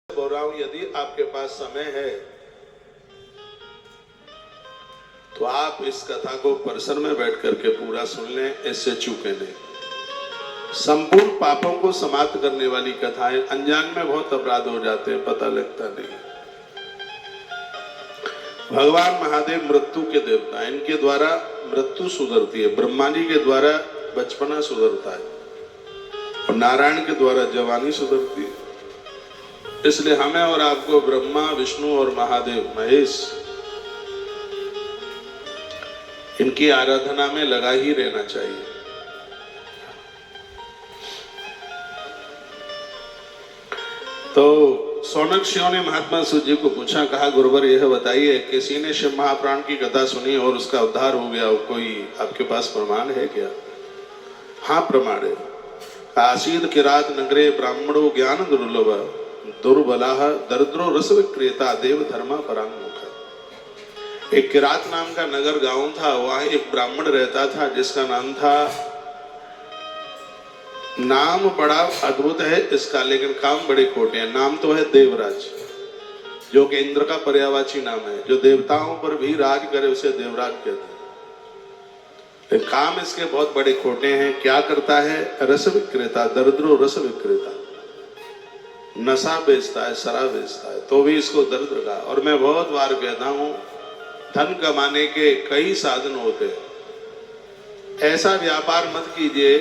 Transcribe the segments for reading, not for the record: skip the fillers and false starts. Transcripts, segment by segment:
बोल रहा हूं, यदि आपके पास समय है तो आप इस कथा को परिसर में बैठ करके पूरा सुन लें, इससे चूके नहीं। संपूर्ण पापों को समाप्त करने वाली कथाएं। अनजान में बहुत अपराध हो जाते हैं, पता लगता नहीं। भगवान महादेव मृत्यु के देवता, इनके द्वारा मृत्यु सुधरती है। ब्रह्मा जी के द्वारा बचपना सुधरता है और नारायण के द्वारा जवानी सुधरती है। इसलिए हमें और आपको ब्रह्मा, विष्णु और महादेव महेश, इनकी आराधना में लगा ही रहना चाहिए। तो सौनक ने महात्मा सूत जी को पूछा, कहा गुरुवर यह बताइए, किसी ने शिव महाप्राण की कथा सुनी और उसका उद्धार हो गया, कोई आपके पास प्रमाण है क्या? हाँ प्रमाण है। आसीद किरात नगरे ब्राह्मणो ज्ञान दुर्लभ दुर्बलाह दरिद्रो रस विक्रेता देव धर्मा परांगमुख। एक किरात नाम का नगर गांव था, वहां एक ब्राह्मण रहता था जिसका नाम था, नाम बड़ा अद्भुत है इसका लेकिन काम बड़े खोटे हैं। नाम तो है देवराज, जो कि इंद्र का पर्यायवाची नाम है। जो देवताओं पर भी राज करे उसे देवराज कहते हैं। काम इसके बहुत बड़े खोटे हैं। क्या करता है? रस विक्रेता, दरिद्रो रस विक्रेता, नशा बेचता है, शराब बेचता है, तो भी इसको दरिद्र का। और मैं बहुत बार कहता हूं, धन कमाने के कई साधन होते हैं। ऐसा व्यापार मत कीजिए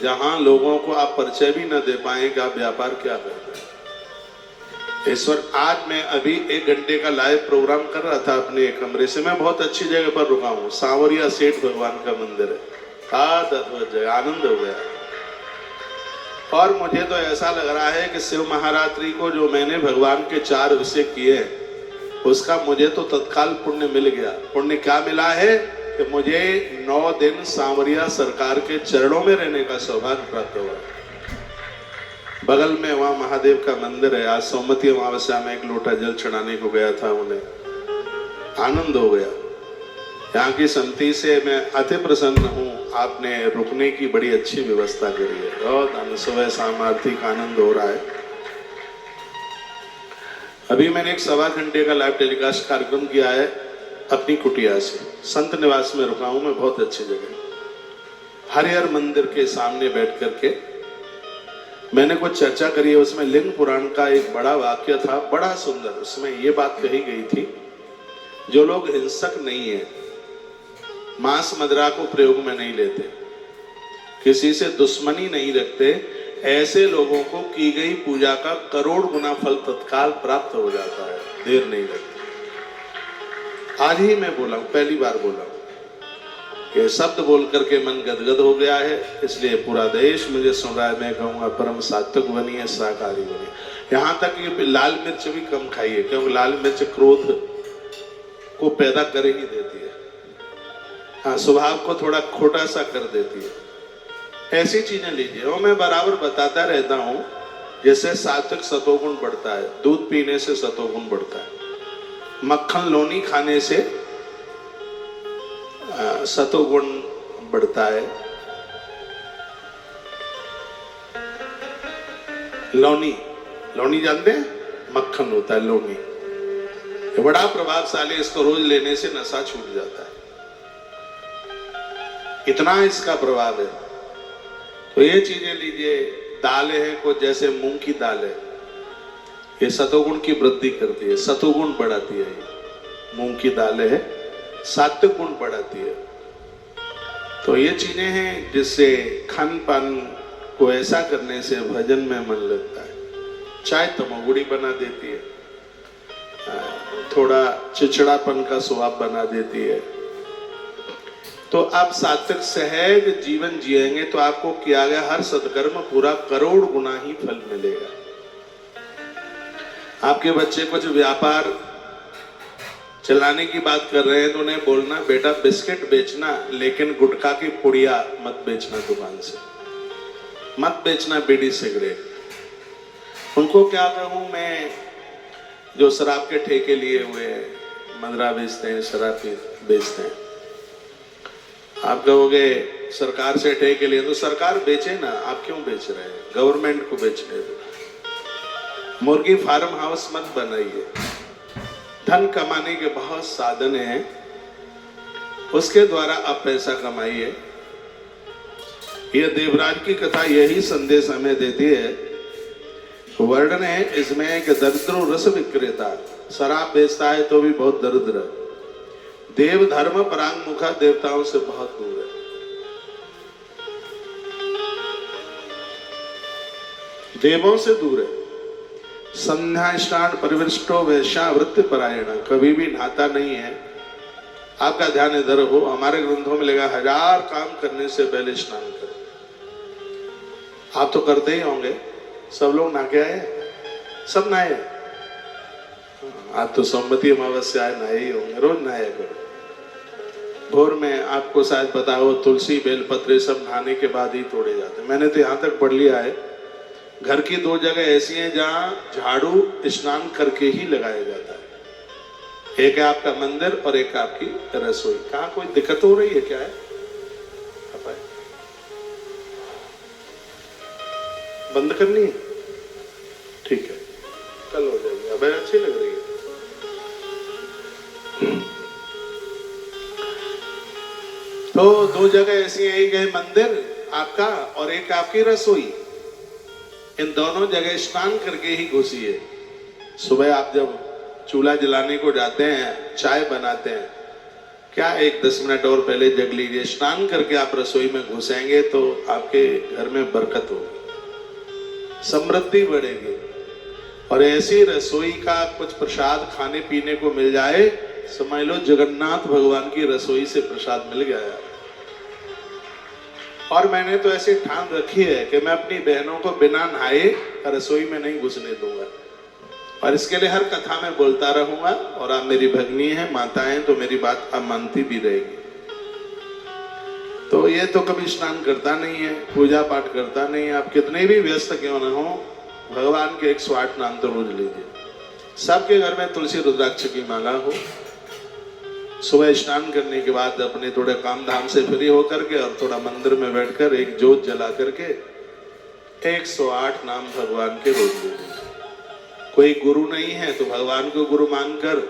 जहां लोगों को आप परिचय भी न दे पाए कि आप व्यापार क्या करते हैं। ईश्वर, आज मैं अभी 1 घंटे का लाइव प्रोग्राम कर रहा था अपने कमरे से। मैं बहुत अच्छी जगह पर रुका हूँ, सांवरिया सेठ भगवान का मंदिर है। अद्भुत जगह, आनंद हो गया। और मुझे तो ऐसा लग रहा है कि शिव महारात्रि को जो मैंने भगवान के 4 अभिषेक किए, उसका मुझे तो तत्काल पुण्य मिल गया। पुण्य क्या मिला है कि मुझे 9 दिन सांवरिया सरकार के चरणों में रहने का सौभाग्य प्राप्त हुआ। बगल में वहां महादेव का मंदिर है। आज सोमवती अमावस्या में 1 लोटा जल चढ़ाने को गया था, उन्हें आनंद हो गया। यहाँ की समिति से मैं अति प्रसन्न हूँ। आपने रुकने की बड़ी अच्छी व्यवस्था करी है। बहुत आनंद, सुबह शाम आर्थिक आनंद हो रहा है। अभी मैंने 1-1.25 घंटे का लाइव टेलीकास्ट कार्यक्रम किया है अपनी कुटिया से। संत निवास में रुका हूं मैं, बहुत अच्छी जगह, हरिहर मंदिर के सामने बैठ करके मैंने कुछ चर्चा करी है। उसमें लिंग पुराण का एक बड़ा वाक्य था, बड़ा सुंदर। उसमें ये बात कही गई थी, जो लोग हिंसक नहीं है, मांस मदिरा को प्रयोग में नहीं लेते, किसी से दुश्मनी नहीं रखते, ऐसे लोगों को की गई पूजा का करोड़ गुना फल तत्काल प्राप्त हो जाता है, देर नहीं लगती। आज ही मैं बोला हूं, पहली बार बोला हूं कि शब्द बोल करके मन गदगद हो गया है। इसलिए पूरा देश मुझे सुन रहा है। मैं कहूँगा परम सात्विक बनिए, शाकाहारी बनिए। यहां तक कि लाल मिर्च भी कम खाइए, क्योंकि लाल मिर्च क्रोध को पैदा कर ही देती है। हाँ, स्वभाव को थोड़ा खोटा सा कर देती है। ऐसी चीजें लीजिए। और मैं बराबर बताता रहता हूं, जैसे सात्विक सतोगुण बढ़ता है, दूध पीने से सतोगुण बढ़ता है, मक्खन लोनी खाने से सतोगुण बढ़ता है। लोनी जानते हैं? मक्खन होता है लोनी, ये बड़ा प्रभावशाली। इसको रोज लेने से नशा छूट जाता है, इतना इसका प्रभाव है। तो ये चीजें लीजिए। दालें हैं कुछ, जैसे मूंग की दाल है, ये सतोगुण की वृद्धि करती है, सतोगुण बढ़ाती है। मूंग की दालें है, सात्विक गुण बढ़ाती है। तो ये चीजें हैं जिससे खान पान को ऐसा करने से भजन में मन लगता है। चाय तमोगुणी बना देती है, थोड़ा चिड़चिड़ापन का स्वभाव बना देती है। तो आप सात्विक सहज जीवन जिएंगे तो आपको किया गया हर सत्कर्म पूरा करोड़ गुना ही फल मिलेगा। आपके बच्चे कुछ व्यापार चलाने की बात कर रहे हैं तो उन्हें बोलना, बेटा बिस्किट बेचना, लेकिन गुटखा की पुड़िया मत बेचना दुकान से, मत बेचना बीड़ी सिगरेट। उनको क्या कहूं मैं, जो शराब के ठेके लिए हुए हैं, मदिरा बेचते हैं, शराब बेचते हैं। आप कहोगे सरकार से ठेके लिए, तो सरकार बेचे ना, आप क्यों बेच रहे हैं? गवर्नमेंट को बेचने दो। मुर्गी फार्म हाउस मत बनाइए। धन कमाने के बहुत साधन हैं, उसके द्वारा आप पैसा कमाइए। यह देवराज की कथा यही संदेश हमें देती है। वर्णन है इसमें कि दरिद्रो रस विक्रेता, शराब बेचता है तो भी बहुत दरिद्र है। देव धर्म परांग मुखा, देवताओं से बहुत दूर है। देवों से दूर है। संध्या स्नान परिवृष्टो वैश्या वृत्ति परायण, कभी भी नहाता नहीं है। आपका ध्यान इधर हो, हमारे ग्रंथों में लगा 1000 काम करने से पहले स्नान करें। आप तो करते ही होंगे, सब लोग नहा के आए, सब नहाए। आप तो सोमवती अमावस्या आए नहाए ही होंगे, रोज नहाया करो। भोर में आपको शायद पता हो तुलसी बेलपत्र सब नहाने के बाद ही तोड़े जाते हैं। मैंने तो यहाँ तक पढ़ लिया है, घर की 2 जगह ऐसी हैं जहाँ झाड़ू स्नान करके ही लगाया जाता है। एक है आपका मंदिर और एक आपकी रसोई। कहाँ कोई दिक्कत हो रही है क्या है? बंद करनी है? ठीक है, कल हो जाएगी। अब अच्छी लग रही है। तो 2 जगह ऐसी है, एक है मंदिर आपका और एक आपकी रसोई। इन दोनों जगह स्नान करके ही घुसिए। सुबह आप जब चूल्हा जलाने को जाते हैं, चाय बनाते हैं, क्या 1-10 मिनट और पहले जग लीजिए। स्नान करके आप रसोई में घुसेंगे तो आपके घर में बरकत होगी, समृद्धि बढ़ेगी। और ऐसी रसोई का कुछ प्रसाद खाने पीने को मिल जाए, समझ लो जगन्नाथ भगवान की रसोई से प्रसाद मिल गया है। और मैंने तो ऐसे ठान रखी है कि मैं अपनी बहनों को बिना नहाए रसोई में नहीं घुसने दूंगा। और इसके लिए हर कथा में बोलता रहूंगा। और आप मेरी भगनी हैं, माता हैं, तो मेरी बात आप मानती भी रहेगी। तो ये तो कभी स्नान करता नहीं है, पूजा पाठ करता नहीं है। आप कितने भी व्यस्त क्यों न हो, भगवान के 108 नाम तो रोज लीजिए। सबके घर में तुलसी रुद्राक्ष की माला हो। सुबह स्नान करने के बाद अपने थोड़े काम धाम से फ्री होकर के और थोड़ा मंदिर में बैठकर एक जोत जला करके 108 नाम भगवान के रोज लीजिए। कोई गुरु नहीं है तो भगवान को गुरु मानकर,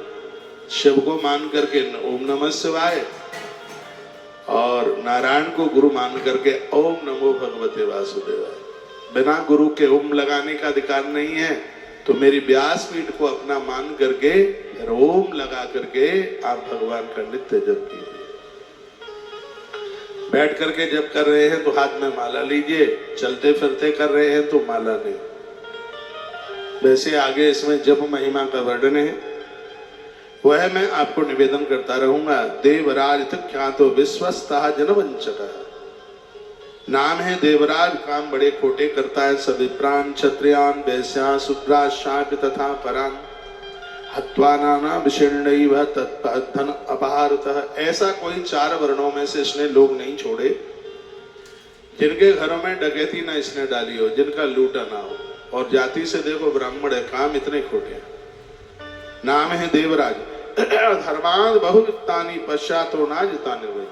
शिव को मान करके ओम नमः शिवाय, और नारायण को गुरु मान करके ओम नमो भगवते वासुदेवाय। बिना गुरु के ओम लगाने का अधिकार नहीं है, तो मेरी व्यासपीठ को अपना मान करके ओम लगा करके आप भगवान का नित्य जप कीजिए। बैठ करके जप कर रहे हैं तो हाथ में माला लीजिए, चलते फिरते कर रहे हैं तो माला नहीं। वैसे आगे इसमें जप महिमा का वर्णन है, वह मैं आपको निवेदन करता रहूंगा। देवराज ख्यातो विश्वस्तः जनवंचकः, नाम है देवराज, काम बड़े खोटे करता है। सभी प्राण क्षत्रियान वैश्या शूद्रा शाक तथा परान हत्वा नाना विषण्णैव तत्पधन अपहारतः। ऐसा कोई 4 वर्णों में से इसने लोग नहीं छोड़े जिनके घरों में डकैती ना इसने डाली हो, जिनका लूटा ना हो। और जाति से देखो ब्राह्मण है, काम इतने खोटे हैं। नाम है देवराज। धर्माद बहुवित्तानि पश्चातो नाजितानि वै।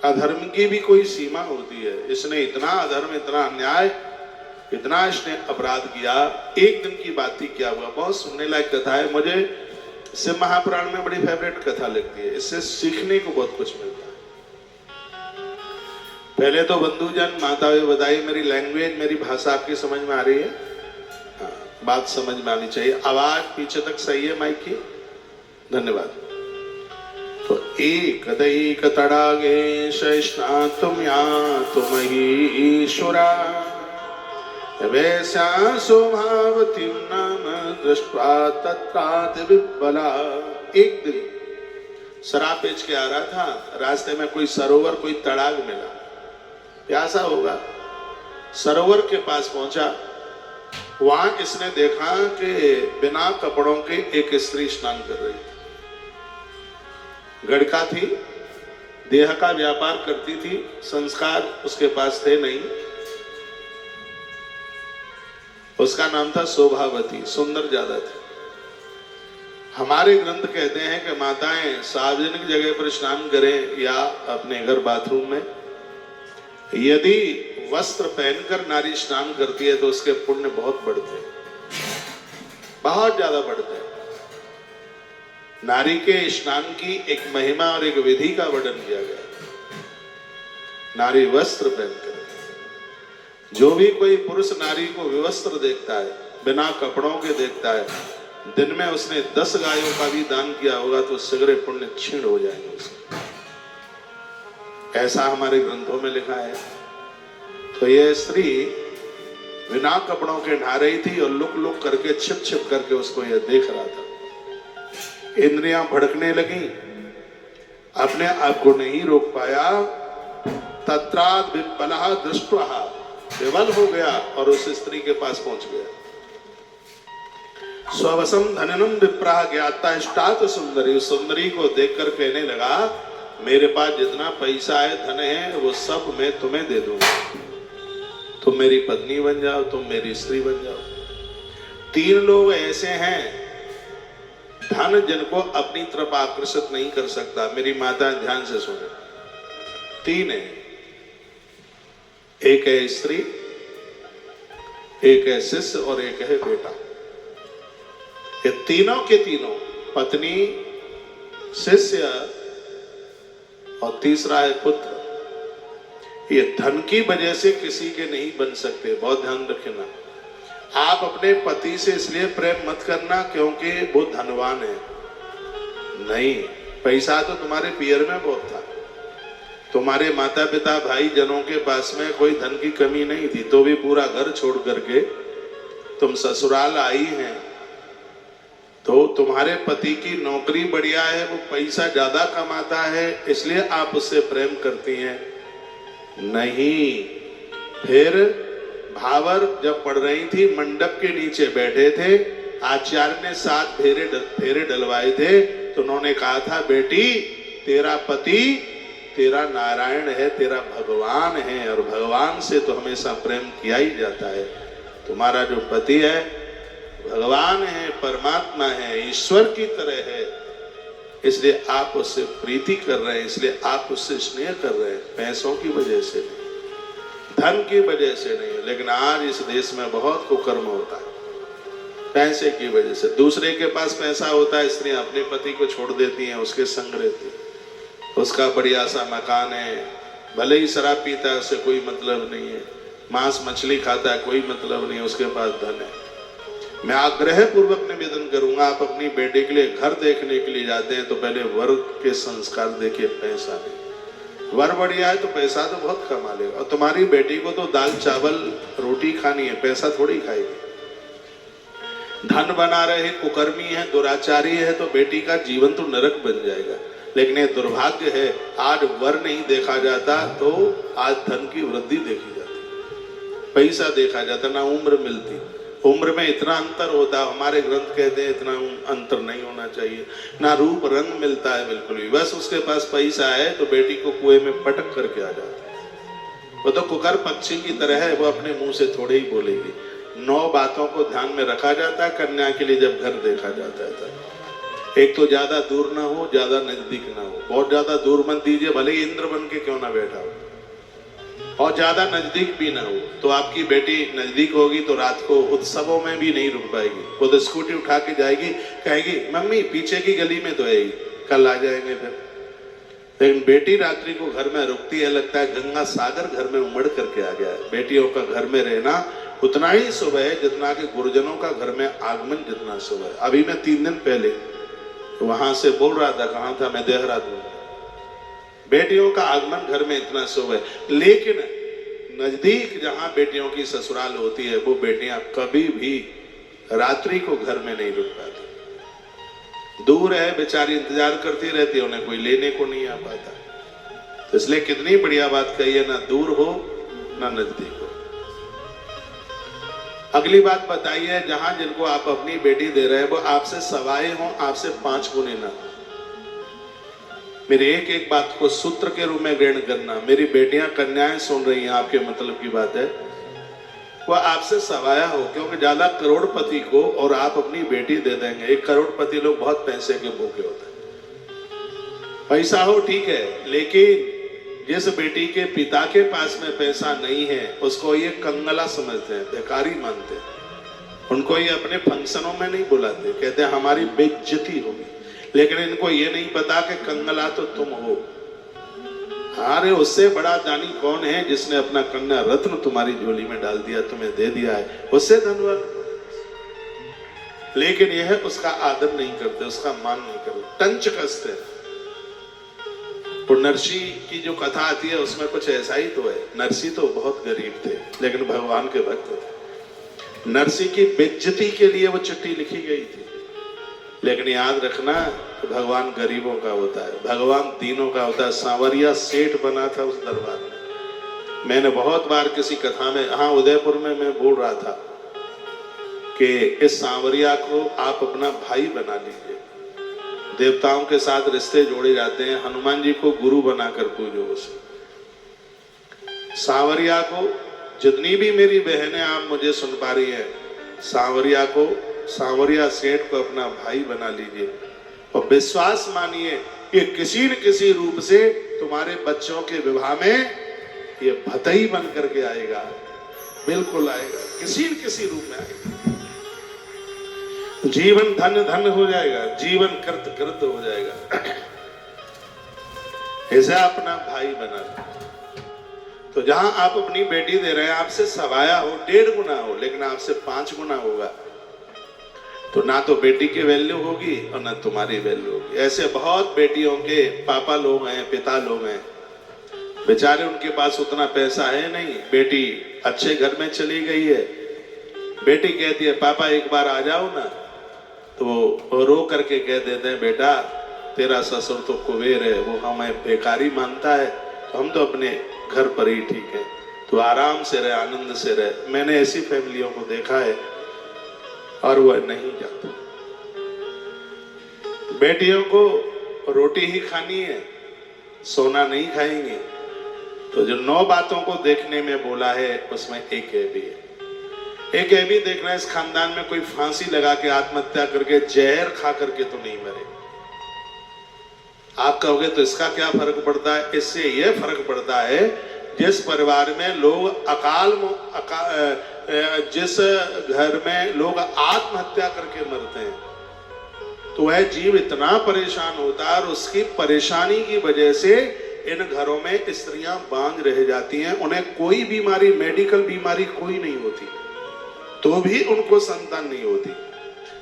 अधर्म की भी कोई सीमा होती है। इसने इतना अधर्म, इतना अन्याय, इतना इसने अपराध किया। एक दिन की बात ही क्या हुआ, बहुत सुनने लायक कथा है। मुझे शिव महापुराण में बड़ी फेवरेट कथा लगती है, इससे सीखने को बहुत कुछ मिलता है। पहले तो बंधुजन माताएं बताइए, मेरी लैंग्वेज, मेरी भाषा आपकी समझ में आ रही है? हाँ, बात समझ में आनी चाहिए। आवाज पीछे तक सही है माइक की? धन्यवाद। तो एक दैक तड़ागे शैष्णातुम यातुम ईश्वरा वैस्या स्वभावती नाम दृष्ट्वा तत्राति विप्पला। एक दिन शराब बेच के आ रहा था, रास्ते में कोई सरोवर, कोई तड़ाग मिला, प्यासा होगा। सरोवर के पास पहुंचा, वहां इसने देखा कि बिना कपड़ों के एक स्त्री स्नान कर रही थी। गड़का थी, देह का व्यापार करती थी, संस्कार उसके पास थे नहीं। उसका नाम था शोभावती, सुंदर ज्यादा थी। हमारे ग्रंथ कहते हैं कि माताएं सार्वजनिक जगह पर स्नान करें या अपने घर बाथरूम में, यदि वस्त्र पहनकर नारी स्नान करती है तो उसके पुण्य बहुत बढ़ते हैं। बहुत ज्यादा बढ़ते हैं। नारी के स्नान की एक महिमा और एक विधि का वर्णन किया गया। नारी वस्त्र पहनकर, जो भी कोई पुरुष नारी को विवस्त्र देखता है, बिना कपड़ों के देखता है, दिन में उसने 10 गायों का भी दान किया होगा तो सगरे पुण्य क्षीण हो जाएंगे उसके। ऐसा हमारे ग्रंथों में लिखा है। तो यह स्त्री बिना कपड़ों के नहा रही थी और लुक लुक करके छिप छिप करके उसको यह देख रहा था। इंद्रियां भड़कने लगी, अपने आप को नहीं रोक पाया। तत्राद विपलः दृष्ट्वा, विवल हो गया और उस स्त्री के पास पहुंच गया। स्ववसम धननम विप्राह ज्ञाता इष्टात सुंदरी, उस सुंदरी को देखकर कहने लगा, मेरे पास जितना पैसा है, धन है, वो सब मैं तुम्हें दे दूंगा। तुम मेरी पत्नी बन जाओ, तुम मेरी स्त्री बन जाओ। 3 लोग ऐसे हैं, धन जिनको अपनी तरफ आकर्षित नहीं कर सकता। मेरी माता ध्यान से सुने, 3 है। एक है स्त्री, एक है शिष्य और एक है बेटा। ये तीनों के तीनों, पत्नी, शिष्य और तीसरा है पुत्र, ये धन की वजह से किसी के नहीं बन सकते। बहुत ध्यान रखना। आप अपने पति से इसलिए प्रेम मत करना क्योंकि वो धनवान है, नहीं। पैसा तो तुम्हारे पियर में बहुत था, तुम्हारे माता पिता भाई जनों के पास में कोई धन की कमी नहीं थी, तो भी पूरा घर छोड़ करके तुम ससुराल आई हैं। तो तुम्हारे पति की नौकरी बढ़िया है, वो पैसा ज्यादा कमाता है, इसलिए आप उससे प्रेम करती हैं, नहीं। फिर भावर जब पढ़ रही थी, मंडप के नीचे बैठे थे, आचार्य ने 7 फेरे डलवाए थे, तो उन्होंने कहा था, बेटी तेरा पति तेरा नारायण है, तेरा भगवान है, और भगवान से तो हमेशा प्रेम किया ही जाता है। तुम्हारा जो पति है भगवान है, परमात्मा है, ईश्वर की तरह है, इसलिए आप उससे प्रीति कर रहे हैं, इसलिए आप उससे स्नेह कर रहे हैं, पैसों की वजह से नहीं, धन की वजह से नहीं। लेकिन आज इस देश में बहुत कुकर्म होता है, पैसे की वजह से। दूसरे के पास पैसा होता है, स्त्रियां अपने पति को छोड़ देती हैं, उसके संग रहती हैं, उसका बढ़िया सा मकान है, भले ही शराब पीता है, उससे कोई मतलब नहीं है, मांस मछली खाता है, कोई मतलब नहीं, उसके पास धन है। मैं आग्रह पूर्वक निवेदन करूंगा, आप अपनी बेटी के लिए घर देखने के लिए जाते हैं तो पहले वर के संस्कार देखिए, पैसा नहीं। वर बढ़िया है तो पैसा तो बहुत कमा लेगा, और तुम्हारी बेटी को तो दाल चावल रोटी खानी है, पैसा थोड़ी खाएगी। धन बना रहे, कुकर्मी है, दुराचारी है, तो बेटी का जीवन तो नरक बन जाएगा। लेकिन ये दुर्भाग्य है, आज वर नहीं देखा जाता तो आज धन की वृद्धि देखी जाती, पैसा देखा जाता, ना उम्र मिलती। उम्र में इतना अंतर होता है, हमारे ग्रंथ कहते हैं इतना अंतर नहीं होना चाहिए, ना रूप रंग मिलता है बिल्कुल भी। बस उसके पास पैसा है तो बेटी को कुएं में पटक करके आ जाता है। वो तो कुकर पक्षी की तरह है, वो अपने मुंह से थोड़े ही बोलेगी। 9 बातों को ध्यान में रखा जाता है कन्या के लिए जब घर देखा जाता है। एक तो ज्यादा दूर ना हो, ज्यादा नजदीक ना हो। बहुत ज्यादा दूर मत दीजिए, भले ही इंद्र बन के क्यों ना बैठा हो, और ज्यादा नजदीक भी ना हो। तो आपकी बेटी नजदीक होगी तो रात को उत्सवों में भी नहीं रुक पाएगी, वो तो स्कूटी उठा के जाएगी, कहेगी मम्मी पीछे की गली में तो है ही, कल आ जाएंगे फिर। लेकिन बेटी रात्रि को घर में रुकती है, लगता है गंगा सागर घर में उमड़ करके आ गया है। बेटियों का घर में रहना उतना ही शुभ है जितना कि गुरुजनों का घर में आगमन जितना शुभ है। अभी मैं 3 दिन पहले वहां से बोल रहा था, कहाँ था मैं, देहरादून। बेटियों का आगमन घर में इतना शुभ है, लेकिन नजदीक जहां बेटियों की ससुराल होती है, वो बेटियां कभी भी रात्रि को घर में नहीं रुक पाती। दूर है, बेचारी इंतजार करती रहती है, उन्हें कोई लेने को नहीं आ पाता। तो इसलिए कितनी बढ़िया बात कही है, ना दूर हो ना नजदीक हो। अगली बात बताइए, जहां जिनको आप अपनी बेटी दे रहे हैं वो आपसे सवाए हो, आपसे 5 गुने ना। मेरी एक एक बात को सूत्र के रूप में ग्रहण करना। मेरी बेटियां कन्याएं सुन रही हैं, आपके मतलब की बात है, वह आपसे सवाया हो, क्योंकि ज्यादा करोड़पति को और आप अपनी बेटी दे देंगे। 1 करोड़पति लोग बहुत पैसे के भूखे होते हैं। पैसा हो ठीक है, लेकिन जिस बेटी के पिता के पास में पैसा नहीं है उसको ये कंगला समझते हैं, बेकारी मानते हैं, उनको ये अपने फंक्शनों में नहीं बुलाते, कहते हैं हमारी बेइज्जती होगी। लेकिन इनको ये नहीं पता कि कंगला तो तुम हो। अरे उससे बड़ा दानी कौन है जिसने अपना कन्या रत्न तुम्हारी झोली में डाल दिया, तुम्हें दे दिया है, उससे धन्यवाद। लेकिन यह उसका आदर नहीं करते, उसका मान नहीं करते, टंच कसते। तो नरसी की जो कथा आती है उसमें कुछ ऐसा ही तो है। नरसी तो बहुत गरीब थे लेकिन भगवान के भक्त थे। नरसी की बेइज्जती के लिए वो चिट्ठी लिखी गई थी। लेकिन याद रखना, भगवान गरीबों का होता है, भगवान दीनों का होता है। सांवरिया सेठ बना था उस दरबार में। मैंने बहुत बार किसी कथा में, हाँ उदयपुर में मैं बोल रहा था कि इस सांवरिया को आप अपना भाई बना लीजिए। देवताओं के साथ रिश्ते जोड़े जाते हैं, हनुमान जी को गुरु बनाकर पूजो उसे। सांवरिया को, जितनी भी मेरी बहनें आप मुझे सुन पा रही है, सांवरिया को, सांवरिया सेठ को अपना भाई बना लीजिए और विश्वास मानिए कि किसी न किसी रूप से तुम्हारे बच्चों के विवाह में ये भतई बन करके आएगा, बिल्कुल आएगा, किसी न किसी रूप में आएगा। जीवन धन धन हो जाएगा, जीवन कृत कृत हो जाएगा। ऐसा अपना भाई बना। तो जहां आप अपनी बेटी दे रहे हैं, आपसे सवाया हो, 1.5 गुना हो, लेकिन आपसे 5 गुना होगा, तो ना तो बेटी की वैल्यू होगी और ना तुम्हारी वैल्यू होगी। ऐसे बहुत बेटियों के पापा लोग हैं, पिता लोग हैं, बेचारे उनके पास उतना पैसा है नहीं, बेटी अच्छे घर में चली गई है, बेटी कहती है पापा एक बार आ जाओ ना, तो वो रो करके कह देते हैं बेटा तेरा ससुर तो कुबेर है, वो हमें बेकारी मानता है, तो हम तो अपने घर पर ही ठीक है, तो आराम से रहे, आनंद से रहे। मैंने ऐसी फैमिलियों को देखा है और वह नहीं जाता। बेटियों को रोटी ही खानी है, सोना नहीं खाएंगे। तो जो 9 बातों को देखने में बोला है उसमें एक है भी है। एक ये भी देखना, इस खानदान में कोई फांसी लगा के आत्महत्या करके जहर खा करके तो नहीं मरे। आप कहोगे तो इसका क्या फर्क पड़ता है? इससे यह फर्क पड़ता है जिस परिवार में लोग जिस घर में लोग आत्महत्या करके मरते हैं, तो वह जीव इतना परेशान होता है और उसकी परेशानी की वजह से इन घरों में स्त्रियां बांझ रह जाती हैं। उन्हें कोई बीमारी, मेडिकल बीमारी कोई नहीं होती, तो भी उनको संतान नहीं होती।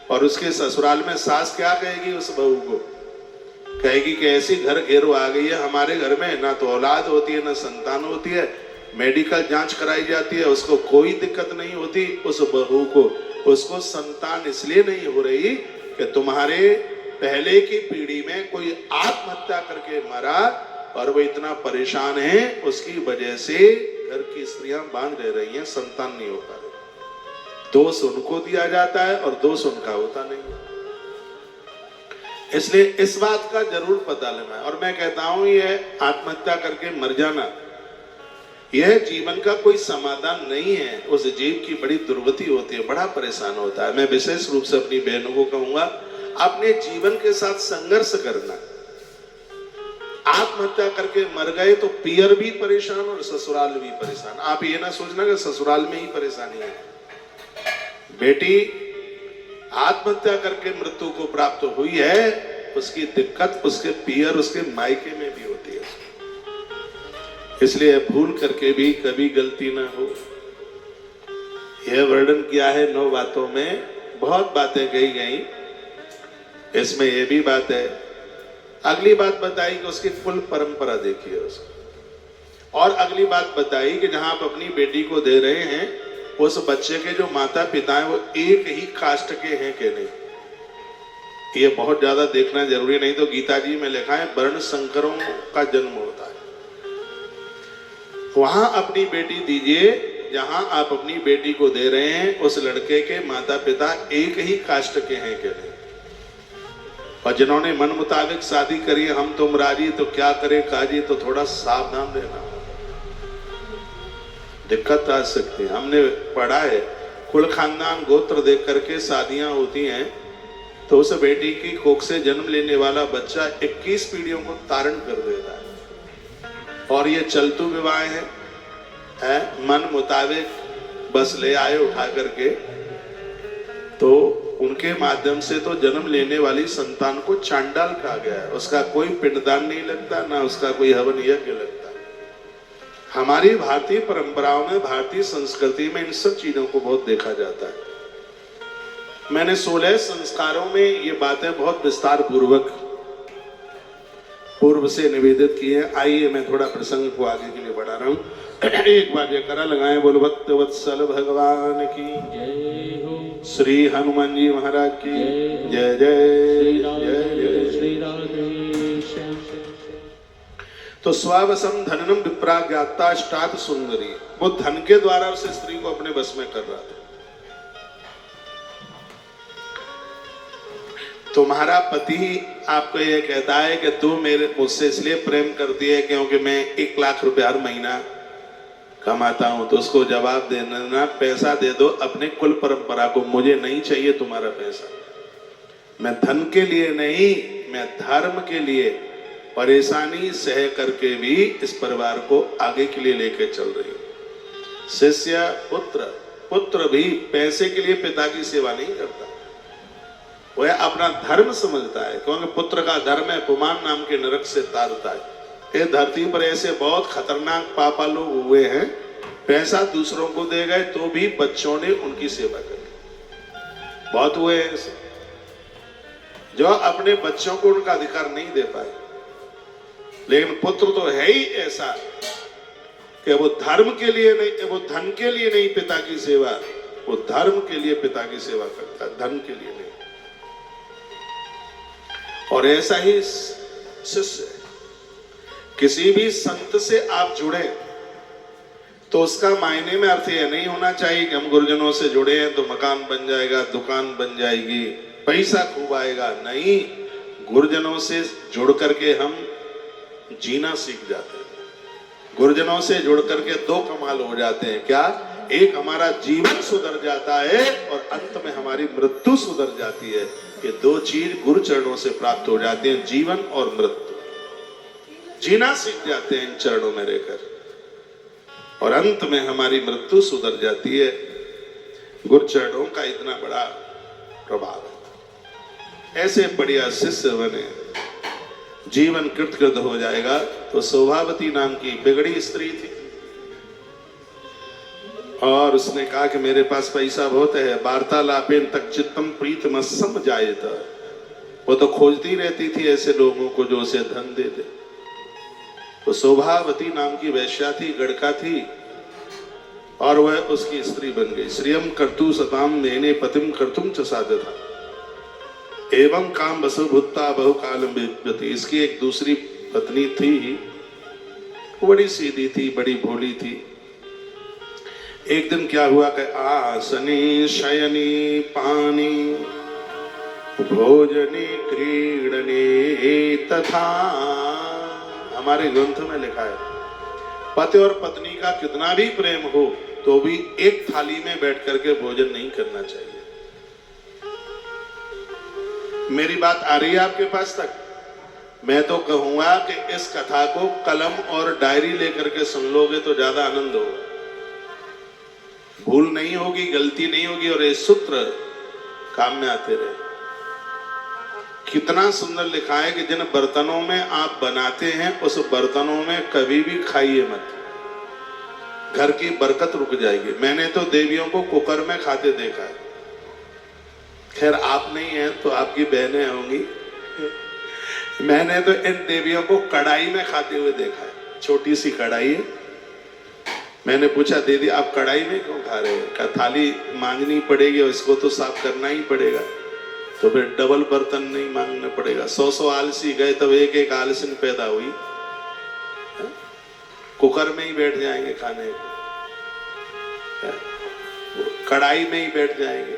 और उसके ससुराल में सास क्या कहेगी उस बहू को? कहेगी कि ऐसी घर घेरो आ गई है हमारे घर में, ना तो औलाद होती है ना संतान होती है, मेडिकल जांच कराई जाती है, उसको कोई दिक्कत नहीं होती। उस बहू को, उसको संतान इसलिए नहीं हो रही कि तुम्हारे पहले की पीढ़ी में कोई आत्महत्या करके मरा और वो इतना परेशान है, उसकी वजह से घर की स्त्रियां बांझ रह रही हैं, संतान नहीं हो पा रही। दोष उनको दिया जाता है और दोष उनका होता नहीं है। इसलिए इस बात का जरूर पता लेना है। और मैं कहता हूं यह आत्महत्या करके मर जाना, यह जीवन का कोई समाधान नहीं है। उस जीव की बड़ी दुर्गति होती है, बड़ा परेशान होता है। मैं विशेष रूप से अपनी बहनों को कहूंगा, अपने जीवन के साथ संघर्ष करना। आत्महत्या करके मर गए तो पियर भी परेशान और ससुराल भी परेशान। आप ये ना सोचना कि ससुराल में ही परेशानी है। बेटी आत्महत्या करके मृत्यु को प्राप्त हुई है, उसकी दिक्कत उसके पियर, उसके मायके में भी होती है। इसलिए भूल करके भी कभी गलती ना हो। यह वर्णन किया है 9 बातों में, बहुत बातें कही गई, इसमें यह भी बात है। अगली बात बताई कि उसकी कुल परंपरा देखिए उसको। और अगली बात बताई कि जहां आप अपनी बेटी को दे रहे हैं, उस बच्चे के जो माता पिता हैं वो एक ही कास्ट के हैं कि नहीं, ये बहुत ज्यादा देखना जरूरी। नहीं तो गीता जी में लिखा है वर्ण संकरों का जन्म होता है। वहां अपनी बेटी दीजिए जहां आप अपनी बेटी को दे रहे हैं, उस लड़के के माता पिता एक ही कास्ट के हैं कि नहीं। और जिन्होंने मन मुताबिक शादी करी, हम तुम राजी तो क्या करे काजी, तो थोड़ा सावधान रहना, दिक्कत आ सकती है। हमने पढ़ा है कुल खानदान गोत्र देख करके शादियां होती हैं, तो उस बेटी की कोख से जन्म लेने वाला बच्चा 21 पीढ़ियों को तारण कर देता है। और ये चलतू विवाह है मन मुताबिक बस ले आए उठा करके, उनके माध्यम से तो जन्म लेने वाली संतान को चांडाल कहा गया है। उसका कोई पिंडदान नहीं लगता, ना उसका कोई हवन यज्ञ लगता। हमारी भारतीय परंपराओं में, भारतीय संस्कृति में इन सब चीजों को बहुत देखा जाता है। मैंने 16 संस्कारों में ये बातें बहुत विस्तार पूर्वक पूर्व से निवेदित की है। आइए मैं थोड़ा प्रसंग को आगे के लिए बढ़ा रहा हूं। एक बार जयकारा लगाएं, बोल भक्त वत्सल भगवान की जय हो। श्री हनुमान जी महाराज की जय जय जय जय। श्री राधे श्याम। तो स्वावसम धननम विप्रा ज्ञाता अष्टात सुंदरी, वो धन के द्वारा उस स्त्री को अपने बस में कर रहा था। तुम्हारा पति आपको यह कहता है कि तू मेरे मुझसे इसलिए प्रेम करती है क्योंकि मैं 1 लाख रुपए हर महीना कमाता हूं, तो उसको जवाब देना, पैसा दे दो अपने कुल परंपरा को, मुझे नहीं चाहिए तुम्हारा पैसा। मैं धन के लिए नहीं, मैं धर्म के लिए परेशानी सह करके भी इस परिवार को आगे के लिए लेके चल रही हूं। शिष्य पुत्र भी पैसे के लिए पिता की सेवा नहीं करता, वह अपना धर्म समझता है, क्योंकि पुत्र का धर्म है पुमान नाम के नरक से तारता है। ये धरती पर ऐसे बहुत खतरनाक पापा लोग हुए हैं, पैसा दूसरों को दे गए तो भी बच्चों ने उनकी सेवा करी। बहुत हुए हैं ऐसे जो अपने बच्चों को उनका अधिकार नहीं दे पाए। लेकिन पुत्र तो है ही ऐसा कि वो धर्म के लिए नहीं, वो धन के लिए नहीं पिता की सेवा, वो धर्म के लिए पिता की सेवा करता है, धन के लिए नहीं। और ऐसा ही शिष्य, किसी भी संत से आप जुड़े तो उसका मायने में अर्थ यह नहीं होना चाहिए कि हम गुरुजनों से जुड़े हैं तो मकान बन जाएगा, दुकान बन जाएगी, पैसा खूब आएगा। नहीं, गुरुजनों से जुड़ करके हम जीना सीख जाते हैं। गुरुजनों से जुड़ करके 2 कमाल हो जाते हैं। क्या? एक, हमारा जीवन सुधर जाता है और अंत में हमारी मृत्यु सुधर जाती है। ये 2 चीज गुरु चरणों से प्राप्त हो जाती हैं, जीवन और मृत्यु। जीना सीख जाते हैं इन चरणों में रहकर, और अंत में हमारी मृत्यु सुधर जाती है। गुरु चरणों का इतना बड़ा प्रभाव है। ऐसे बढ़िया शिष्य बने, जीवन कृतकृत हो जाएगा। तो शोभावती नाम की बिगड़ी स्त्री थी और उसने कहा कि मेरे पास पैसा बहुत है, वार्तालापेन तक चित्तम प्रीतम सम जायेता। वो तो खोजती रहती थी ऐसे लोगों को जो उसे धन दे दे। तो शोभावती नाम की वैश्या थी, गड़का थी, और वह उसकी स्त्री बन गई। श्रियम कर्तु सताम देने पतिम कर्तुम च साध्यता एवं काम बसु भुत्ता बहु कालम विद्यति। इसकी एक दूसरी पत्नी थी, बड़ी सीधी थी, बड़ी भोली थी। एक दिन क्या हुआ कि आसनी शयनी पानी भोजनी क्रीडने तथा, हमारे ग्रंथ में लिखा है पति और पत्नी का कितना भी प्रेम हो तो भी एक थाली में बैठ करके भोजन नहीं करना चाहिए। मेरी बात आ रही है आपके पास तक? मैं तो कहूंगा कि इस कथा को कलम और डायरी लेकर के सुन लोगे तो ज्यादा आनंद होगा। भूल नहीं होगी, गलती नहीं होगी, और ये सूत्र काम में आते रहे। कितना सुंदर लिखा है कि जिन बर्तनों में आप बनाते हैं उस बर्तनों में कभी भी खाइए मत, घर की बरकत रुक जाएगी। मैंने तो देवियों को कुकर में खाते देखा है। खैर आप नहीं हैं तो आपकी बहनें होंगी, मैंने तो इन देवियों को कढ़ाई में खाते हुए देखा है। छोटी सी कढ़ाई है। मैंने पूछा दीदी आप कढ़ाई में क्यों खा रहे हैं? कहा थाली मांगनी पड़ेगी और इसको तो साफ करना ही पड़ेगा, तो फिर डबल बर्तन नहीं मांगना पड़ेगा। 100 आलसी गए तब एक आलसी पैदा हुई, कुकर में ही बैठ जाएंगे खाने को, कढ़ाई में ही बैठ जाएंगे,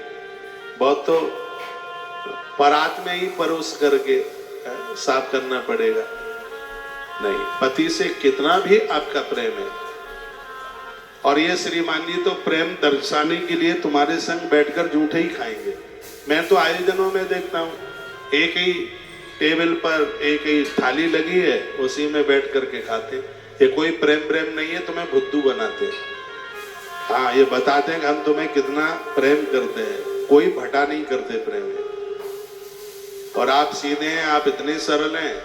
बहुत तो परात में ही परोस करके साफ करना पड़ेगा। नहीं, पति से कितना भी आपका प्रेम है, और ये श्रीमान जी तो प्रेम दर्शाने के लिए तुम्हारे संग बैठकर जूठे ही खाएंगे। मैं तो आयोजनों में देखता हूँ एक ही टेबल पर एक ही थाली लगी है, उसी में बैठ करके खाते। ये कोई प्रेम नहीं है, तुम्हें बुद्धू बनाते हैं। हाँ, ये बताते हैं कि हम तुम्हें कितना प्रेम करते हैं। कोई भटा नहीं करते प्रेम में। और आप सीधे हैं, आप इतने सरल हैं,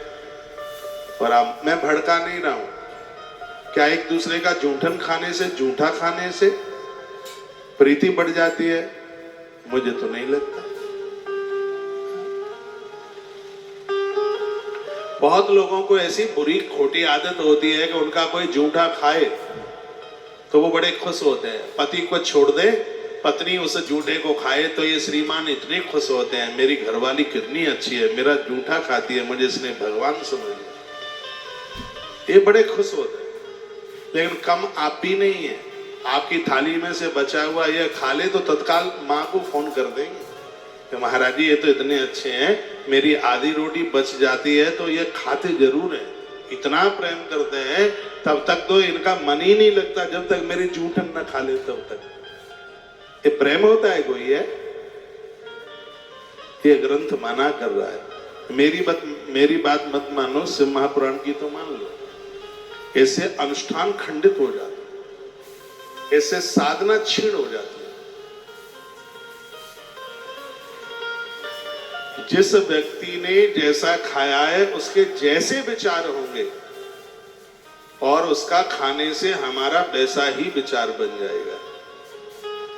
और आप, मैं भड़का नहीं रहा हूं। क्या एक दूसरे का जूठन खाने से, जूठा खाने से प्रीति बढ़ जाती है? मुझे तो नहीं लगता। बहुत लोगों को ऐसी बुरी खोटी आदत होती है कि उनका कोई जूठा खाए तो वो बड़े खुश होते हैं। पति को छोड़ दे, पत्नी उस जूठे को खाए तो ये श्रीमान इतने खुश होते हैं, मेरी घरवाली कितनी अच्छी है, मेरा जूठा खाती है, मुझे इसने भगवान समझ लिया। ये बड़े खुश होते हैं। लेकिन कम आप भी नहीं है, आपकी थाली में से बचा हुआ ये खा ले तो तत्काल माँ को फोन कर देंगे कि महाराज जी ये तो इतने अच्छे हैं, मेरी आधी रोटी बच जाती है तो ये खाते जरूर है। इतना प्रेम करते हैं, तब तक तो इनका मन ही नहीं लगता जब तक मेरी जूठन न खा ले तब तक। ये प्रेम होता है कोई है? ये ग्रंथ माना कर रहा है। मेरी बात मत मानो, शिव महापुराण की तो मान लो। ऐसे अनुष्ठान खंडित हो जाते, ऐसे साधना छीण हो जाती है। जिस व्यक्ति ने जैसा खाया है उसके जैसे विचार होंगे और उसका खाने से हमारा वैसा ही विचार बन जाएगा।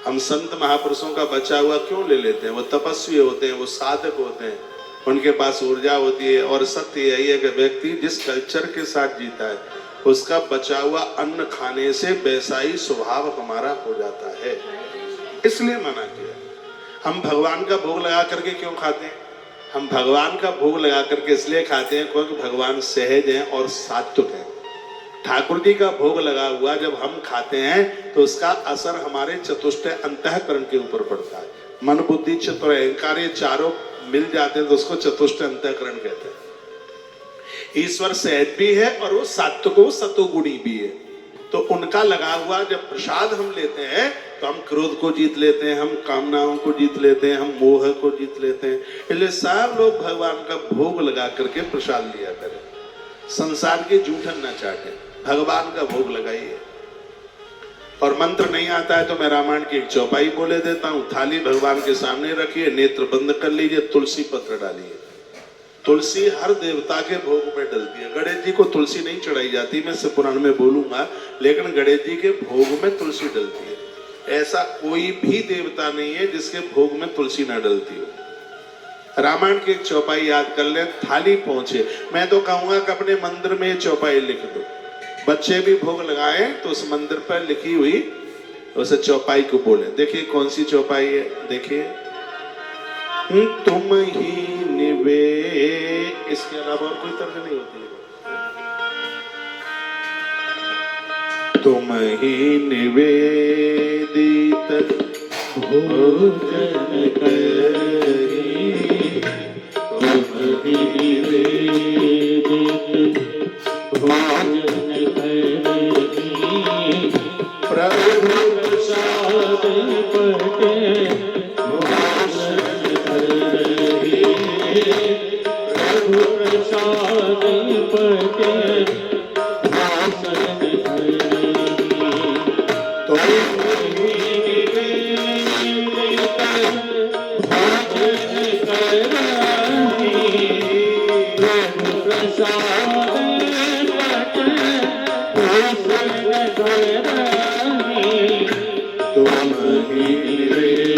हम संत महापुरुषों का बचा हुआ क्यों ले लेते हैं? वो तपस्वी होते हैं, वो साधक होते हैं, उनके पास ऊर्जा होती है। और सत्य यही है कि व्यक्ति जिस कल्चर के साथ जीता है उसका बचा हुआ अन्न खाने से वैसा ही स्वभाव हमारा हो जाता है। इसलिए मना किया। हम भगवान का भोग लगा करके क्यों खाते हैं? हम भगवान का भोग लगा करके इसलिए खाते हैं क्योंकि भगवान सहज हैं और सात्विक हैं। ठाकुर जी का भोग लगा हुआ जब हम खाते हैं तो उसका असर हमारे चतुष्टय अंतःकरण के ऊपर पड़ता है। मन बुद्धि चित्त और अहंकार ये चारों मिल जाते हैं तो उसको चतुष्टय अंतःकरण कहते हैं। ईश्वर सहज भी है और वो सात्विक सतोगुणी भी है। तो उनका लगा हुआ जब प्रसाद हम लेते हैं तो हम क्रोध को जीत लेते हैं, हम कामनाओं को जीत लेते हैं, हम मोह को जीत लेते हैं। इसलिए सब लोग भगवान का भोग लगा करके प्रसाद लिया करें। संसार के जूठन न चाटे, भगवान का भोग लगाइए। और मंत्र नहीं आता है तो मैं रामायण की एक चौपाई बोले देता हूँ। थाली भगवान के सामने रखिए, नेत्र बंद कर लीजिए, तुलसी पत्र डालिए। तुलसी हर देवता के भोग में डलती है। गणेश जी को तुलसी नहीं चढ़ाई जाती, मैं इस पुराण में बोलूंगा, लेकिन गणेश जी के भोग में तुलसी डलती है। ऐसा कोई भी देवता नहीं है जिसके भोग में तुलसी न डलती हो। रामायण की एक चौपाई याद कर ले, थाली पहुंचे। मैं तो कहूंगा कि अपने मंदिर में चौपाई लिख दो, बच्चे भी भोग लगाए तो उस मंदिर पर लिखी हुई उस चौपाई को बोले। देखिए कौन सी चौपाई है, देखिए, तुम ही निवे, इसके अलावा और कोई तर्क नहीं होती है। तुम ही निवेदित भोजन करी, तुम ही निवेदित भोजन करी, प्रभु प्रसाद पटे भोजन करी, प्रभु प्रसाद पटे भोजन करी। तुम ही निवेदित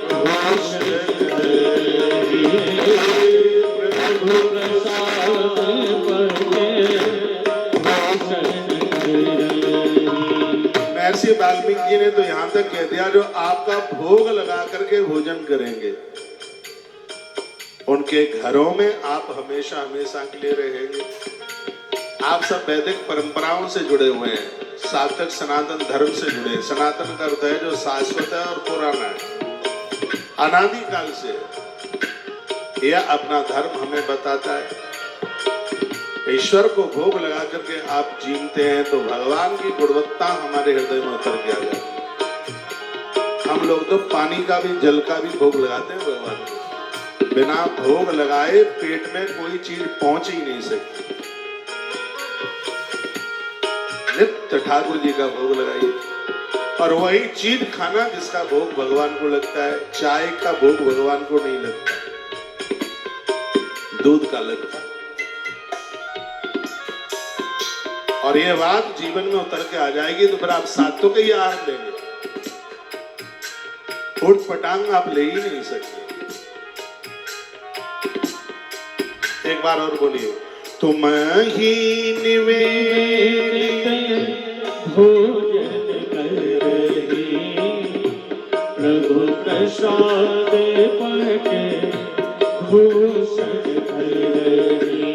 भोजन करी, प्रभु प्रसाद महर्षि वाल्मीकि जी ने तो यहाँ तक कह दिया, जो आपका भोग लगा करके भोजन करेंगे उनके घरों में आप हमेशा हमेशा के लिए रहेंगे। आप सब वैदिक परंपराओं से जुड़े हुए हैं, सात्विक सनातन धर्म से जुड़े। सनातन का अर्थ है जो शाश्वत है और पुराना है, अनादि काल से। यह अपना धर्म हमें बताता है। ईश्वर को भोग लगा करके आप जीते हैं तो भगवान की गुणवत्ता हमारे हृदय में उतर के आ जाए। हम लोग तो पानी का भी, जल का भी भोग लगाते हैं भगवान को। बिना भोग लगाए पेट में कोई चीज पहुंच ही नहीं सकती। नित्य ठाकुर जी का भोग लगाइए। और वही चीज खाना जिसका भोग भगवान को लगता है। चाय का भोग भगवान को नहीं लगता, दूध का लगता। और ये बात जीवन में उतर के आ जाएगी तो फिर आप सातों के ही आहार लेंगे, उठ पटांग आप ले ही नहीं सकते। एक बार और बोलिए, तुम ही निवेदित भोजन कर प्रभु प्रसाद पटे भूषण धरहि।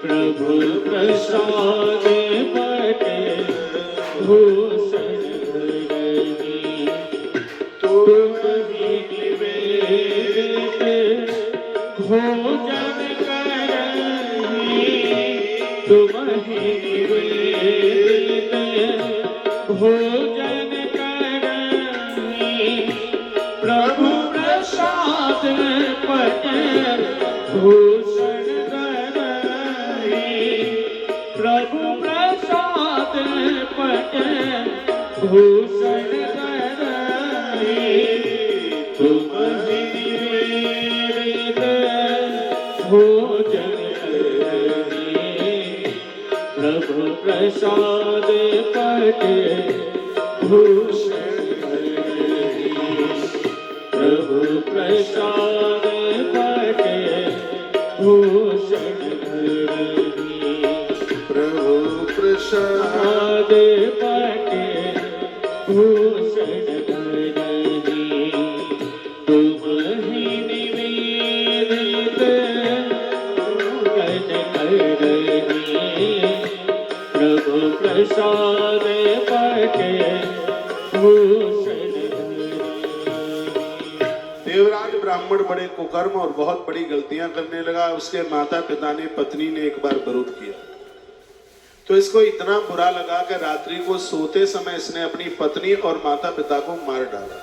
प्रभु प्रसाद पटे भूषण धरहि। तुम ही निवेदित भोजन करहि। तुम ही निवेदित भोजन करहि। प्रभु प्रसाद पटे भूषण धरहि। प्रभु प्रसाद पटे भूषण धरहि। तुम ही निवेदित भोजन करहि। प्रभु प्रसाद पटे भूषण धरहि। प्रभु प्रसाद पटे भूषण धरहि। प्रभु प्रसाद प्रसाद पटे भूषण धरहि। तुम ही निवेदित भोजन करहि। प्रभु प्रसाद पटे भूषण धरहि। देवराज ब्राह्मण बड़े कुकर्म और बहुत बड़ी गलतियां करने लगा। उसके माता पिता ने, पत्नी ने एक बार विरोध किया तो इसको इतना बुरा लगा कि रात्रि को सोते समय इसने अपनी पत्नी और माता पिता को मार डाला।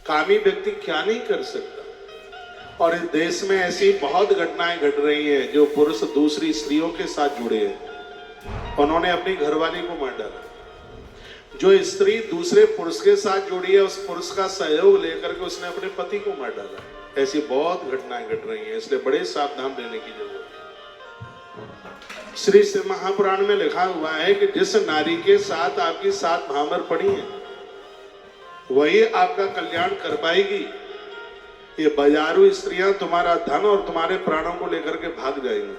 कामी व्यक्ति क्या नहीं कर सकता। और इस देश में ऐसी बहुत घटनाएं घट रही हैं। जो पुरुष दूसरी स्त्रियों के साथ जुड़े हैं, उन्होंने अपनी घरवाली को मार डाला। जो स्त्री दूसरे पुरुष के साथ जुड़ी है, उस पुरुष का सहयोग लेकर के उसने अपने पति को मार डाला। ऐसी बहुत घटनाएं घट रही हैं, इसलिए बड़े सावधान रहने की जरूरत है। श्री शिव महापुराण में लिखा हुआ है कि जिस नारी के साथ आपकी 7 भामर पड़ी हैं, वही आपका कल्याण कर पाएगी। ये बाजारू स्त्रियां तुम्हारा धन और तुम्हारे प्राणों को लेकर के भाग जाएंगी।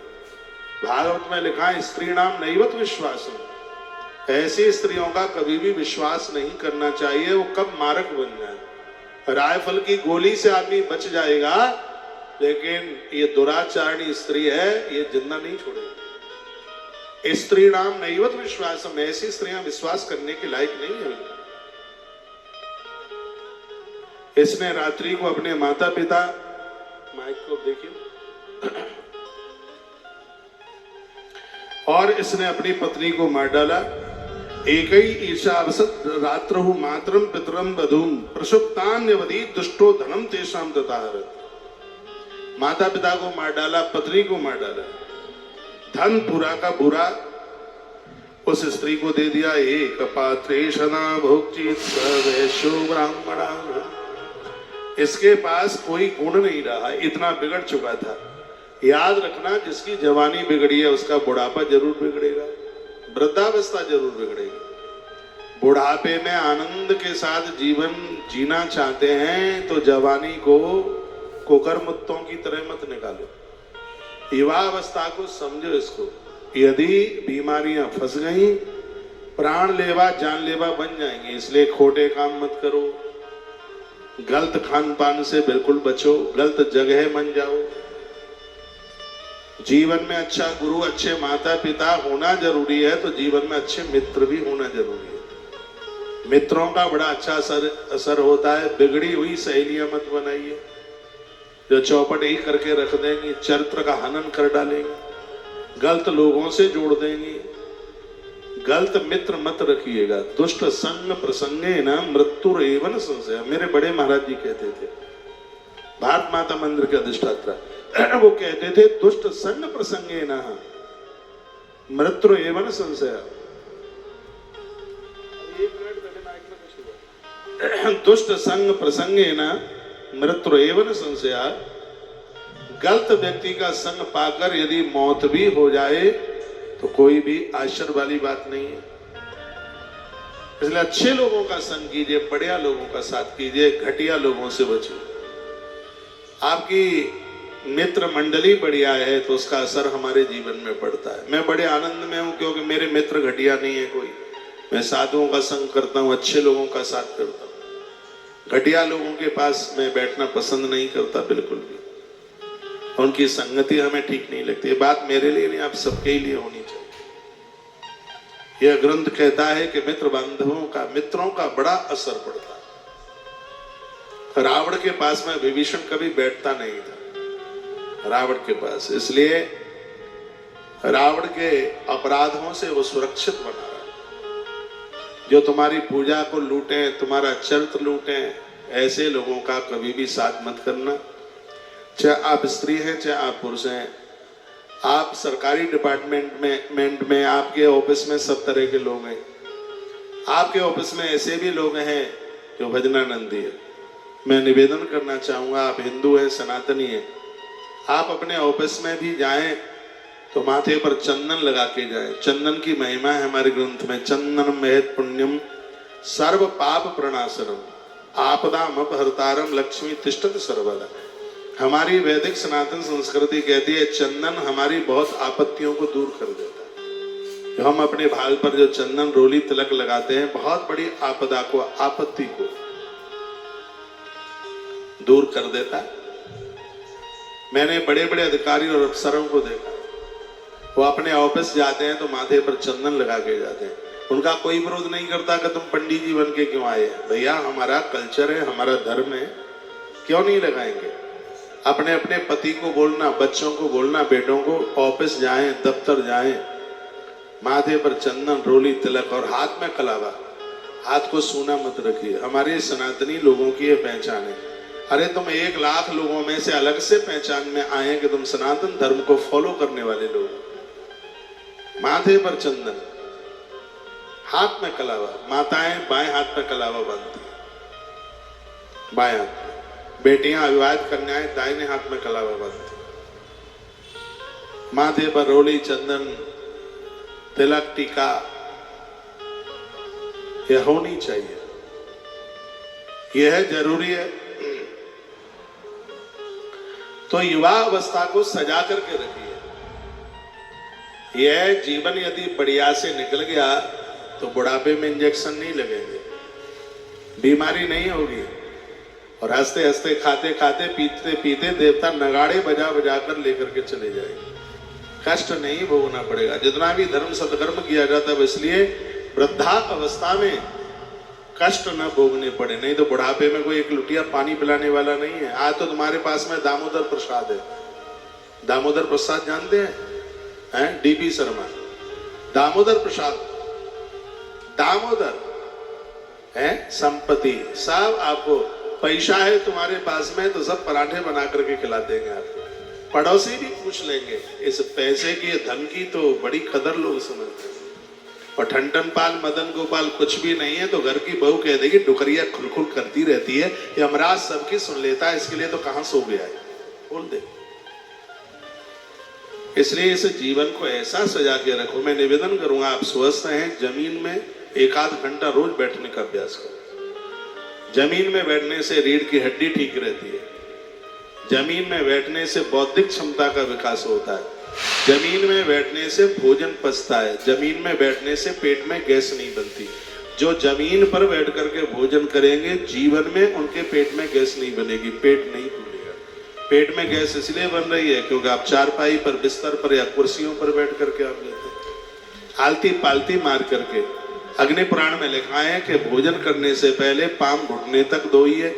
भागवत में लिखा है, स्त्री नाम नैवत विश्वासम। ऐसी स्त्रियों का कभी भी विश्वास नहीं करना चाहिए। वो कब मारक बन जाए। रायफल की गोली से आदमी बच जाएगा, लेकिन ये दुराचारणी स्त्री है, ये जिंदा नहीं छोड़ेगी। स्त्री नाम नैवत विश्वासम। ऐसी स्त्रियां विश्वास करने के लायक नहीं है। इसने रात्रि को अपने माता पिता, माइक को देखिए, और इसने अपनी पत्नी को मार डाला। एक ही ईशावसत रात्रहु मातरम पितरम बधूम प्रसुप्तान्यवधि दुष्टो धनम तेषाम दताहरत। माता पिता को मार डाला, पत्नी को मार डाला, धन पूरा का बुरा उस स्त्री को दे दिया। एक पात्रेशना भोक्चित सर्वेषु ब्राह्मणा। इसके पास कोई गुण नहीं रहा, इतना बिगड़ चुका था। याद रखना, जिसकी जवानी बिगड़ी है उसका बुढ़ापा जरूर बिगड़ेगा, वृद्धावस्था जरूर बिगड़ेगी। बुढ़ापे में आनंद के साथ जीवन जीना चाहते हैं तो जवानी को कुकरमुत्तों की तरह मत निकालो। युवावस्था को समझो। इसको यदि बीमारियां फंस गई, प्राण लेवा जानलेवा बन जाएंगे। इसलिए खोटे काम मत करो, गलत खान पान से बिल्कुल बचो, गलत जगह मन जाओ। जीवन में अच्छा गुरु, अच्छे माता पिता होना जरूरी है, तो जीवन में अच्छे मित्र भी होना जरूरी है। मित्रों का बड़ा अच्छा असर होता है। बिगड़ी हुई सहेलियां मत बनाइए, जो चौपट ही करके रख देंगी, चरित्र का हनन कर डालेंगे, गलत लोगों से जोड़ देंगी। गलत मित्र मत रखिएगा। दुष्ट संग प्रसंगे न मृत्यु एवं संशय। मेरे बड़े महाराज जी कहते थे, भारत माता मंदिर के अधिष्ठाता, वो कहते थे दुष्ट संग प्रसंगे न मृत्यु एवं संशय। दुष्ट संग प्रसंगे न मृत्यु एवं संशया। गलत व्यक्ति का संग पाकर यदि मौत भी हो जाए तो कोई भी आश्चर्य वाली बात नहीं है। इसलिए अच्छे लोगों का संग कीजिए, बढ़िया लोगों का साथ कीजिए, घटिया लोगों से बचिए। आपकी मित्र मंडली बढ़िया है तो उसका असर हमारे जीवन में पड़ता है। मैं बड़े आनंद में हूं क्योंकि मेरे मित्र घटिया नहीं है कोई। मैं साधुओं का संग करता हूं, अच्छे लोगों का साथ करता हूं। घटिया लोगों के पास मैं बैठना पसंद नहीं करता बिल्कुल भी। उनकी संगति हमें ठीक नहीं लगती। ये बात मेरे लिए नहीं, आप सबके लिए होनी चाहिए। यह ग्रंथ कहता है कि मित्र बांधवों का, मित्रों का बड़ा असर पड़ता है। रावण के पास में विभीषण कभी बैठता नहीं था, रावण के पास, इसलिए रावण के अपराधों से वो सुरक्षित बना रहा। जो तुम्हारी पूजा को लूटे, तुम्हारा चरित्र लूटे, ऐसे लोगों का कभी भी साथ मत करना। चाहे आप स्त्री हैं चाहे आप पुरुष हैं, आप सरकारी डिपार्टमेंट में आपके ऑफिस में सब तरह के लोग हैं। आपके ऑफिस में ऐसे भी लोग हैं जो भजनानंदी है। मैं निवेदन करना चाहूंगा, आप हिंदू हैं, सनातनी हैं, आप अपने ऑफिस में भी जाएं तो माथे पर चंदन लगा के जाएं। चंदन की महिमा है हमारे ग्रंथ में। चंदनम महत् पुण्यम सर्व पाप प्रणाशनम आपदाम अपहर्तारम लक्ष्मी तिष्ठत सर्वदा। हमारी वैदिक सनातन संस्कृति कहती है चंदन हमारी बहुत आपत्तियों को दूर कर देता है। जो हम अपने भाल पर जो चंदन रोली तिलक लगाते हैं, बहुत बड़ी आपदा को, आपत्ति को दूर कर देता है। मैंने बड़े बड़े अधिकारी और अफसरों को देखा, वो अपने ऑफिस जाते हैं तो माथे पर चंदन लगा के जाते हैं। उनका कोई विरोध नहीं करता कि तुम पंडित जी बन के क्यों आए। भैया हमारा कल्चर है, हमारा धर्म है, क्यों नहीं लगाएंगे। अपने अपने पति को बोलना, बच्चों को बोलना, बेटों को ऑफिस जाएं, दफ्तर जाएं, माथे पर चंदन रोली तिलक और हाथ में कलावा, हाथ को सूना मत रखिए। हमारे सनातनी लोगों की ये पहचान है। अरे तुम 1 लाख लोगों में से अलग से पहचान में आए कि तुम सनातन धर्म को फॉलो करने वाले लोग। माथे पर चंदन, हाथ में कलावा, माताएं बाएं हाथ में कलावा बांधती हैं, बाएं हाथ, बेटियां अविवाहित कन्याएं दाहिने हाथ में कलावा बांधती, माथे पर रोली चंदन तिलक टीका, यह होनी चाहिए, यह जरूरी है। तो युवा अवस्था को सजा करके रखिए। यह जीवन यदि बढ़िया से निकल गया तो बुढ़ापे में इंजेक्शन नहीं लगेंगे, बीमारी नहीं होगी, और हंसते हंसते खाते खाते पीते पीते देवता नगाड़े बजा बजा कर लेकर के चले जाएंगे। कष्ट नहीं भोगना पड़ेगा। जितना भी धर्म सत्कर्म किया जाता है इसलिए वृद्धा अवस्था में कष्ट न भोगने पड़े। नहीं तो बुढ़ापे में कोई एक लुटिया पानी पिलाने वाला नहीं है। आज तो तुम्हारे पास में दामोदर प्रसाद है। दामोदर प्रसाद जानते हैं? डीपी शर्मा, दामोदर प्रसाद, दामोदर है संपत्ति। सब आपको पैसा है तुम्हारे पास में तो सब पराठे बना करके खिला देंगे आपको। पड़ोसी भी पूछ लेंगे। इस पैसे की, धन की तो बड़ी कदर लोग समझते हैं। और ठंडन पाल मदन गोपाल कुछ भी नहीं है तो घर की बहू कह देगी डुकरिया खुलखुल करती रहती है, यमराज सबकी सुन लेता है, इसके लिए तो कहां सो गया है, बोल दे। इसलिए इस जीवन को ऐसा सजा के रखो। मैं निवेदन करूंगा, आप स्वस्थ हैं, जमीन में 1-8 घंटा रोज बैठने का अभ्यास करो। जमीन में बैठने से रीढ़ की हड्डी ठीक रहती है। जमीन में बैठने से बौद्धिक क्षमता का विकास होता है। जमीन में बैठने से भोजन पचता है। जमीन में बैठने से पेट में गैस नहीं बनती। जो जमीन पर बैठ करके भोजन करेंगे जीवन में उनके पेट में गैस नहीं बनेगी, पेट नहीं फूलेगा। पेट में गैस इसलिए बन रही है क्योंकि आप चारपाई पर, बिस्तर पर या कुर्सियों पर बैठ करके आप लेते हैं, आलती पालती मार करके। अग्नि पुराण में लिखा है कि भोजन करने से पहले पांव घुटने तक धोइए,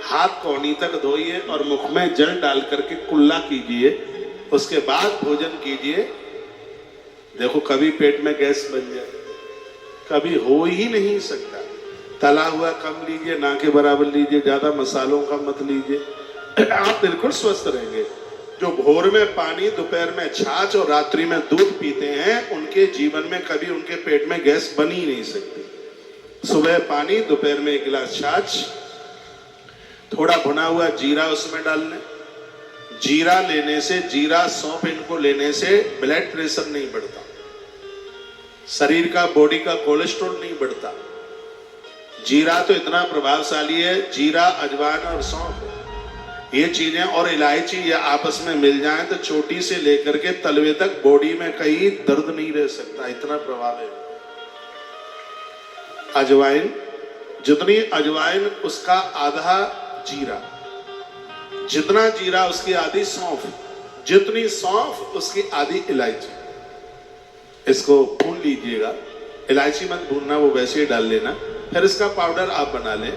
हाथ कौनी तक धोइए और मुख में जल डाल करके कुल्ला कीजिए, उसके बाद भोजन कीजिए। देखो कभी पेट में गैस बन जाए, कभी हो ही नहीं सकता। तला हुआ कम लीजिए, ना के बराबर लीजिए, ज्यादा मसालों का मत लीजिए, आप बिल्कुल स्वस्थ रहेंगे। जो भोर में पानी, दोपहर में छाछ और रात्रि में दूध पीते हैं उनके जीवन में कभी उनके पेट में गैस बन ही नहीं सकती। सुबह पानी, दोपहर में 1 गिलास छाछ, थोड़ा भुना हुआ जीरा उसमें डालने। जीरा लेने से, जीरा सौंफ इनको लेने से ब्लड प्रेशर नहीं बढ़ता, शरीर का, बॉडी का कोलेस्ट्रॉल नहीं बढ़ता। जीरा तो इतना प्रभावशाली है। जीरा, अजवाइन और सौंफ, ये चीजें और इलायची ये आपस में मिल जाएं तो चोटी से लेकर के तलवे तक बॉडी में कहीं दर्द नहीं रह सकता, इतना प्रभाव है। अजवाइन, जितनी अजवाइन उसका आधा जीरा, जितना जीरा उसकी आधी सौंफ, जितनी सौंफ उसकी आधी इलायची। इसको भून लीजिएगा, इलायची मत भूनना, वो वैसे ही डाल लेना। फिर इसका पाउडर आप बना लें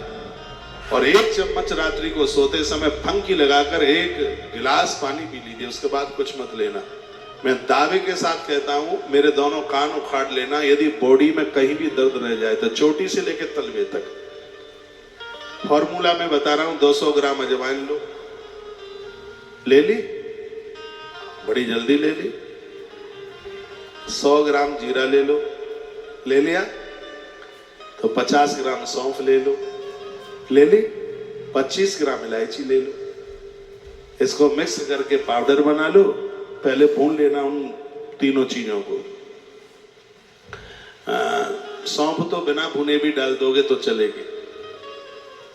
और 1 चम्मच रात्रि को सोते समय फंकी लगाकर 1 गिलास पानी पी लीजिए, उसके बाद कुछ मत लेना। मैं दावे के साथ कहता हूं, मेरे दोनों कान उखाड़ लेना, यदि बॉडी में कहीं भी दर्द रह जाए तो चोटी से लेकर तलवे तक। फॉर्मूला मैं बता रहा हूं, 200 ग्राम अजवाइन लो, ले ली, बड़ी जल्दी ले ली। 100 ग्राम जीरा ले लो, ले लिया तो 50 ग्राम सौंफ ले लो, ले ली। 25 ग्राम इलायची ले लो, इसको मिक्स करके पाउडर बना लो। पहले भून लेना उन तीनों चीजों को। सौंफ तो बिना भुने भी डाल दोगे तो चलेगी।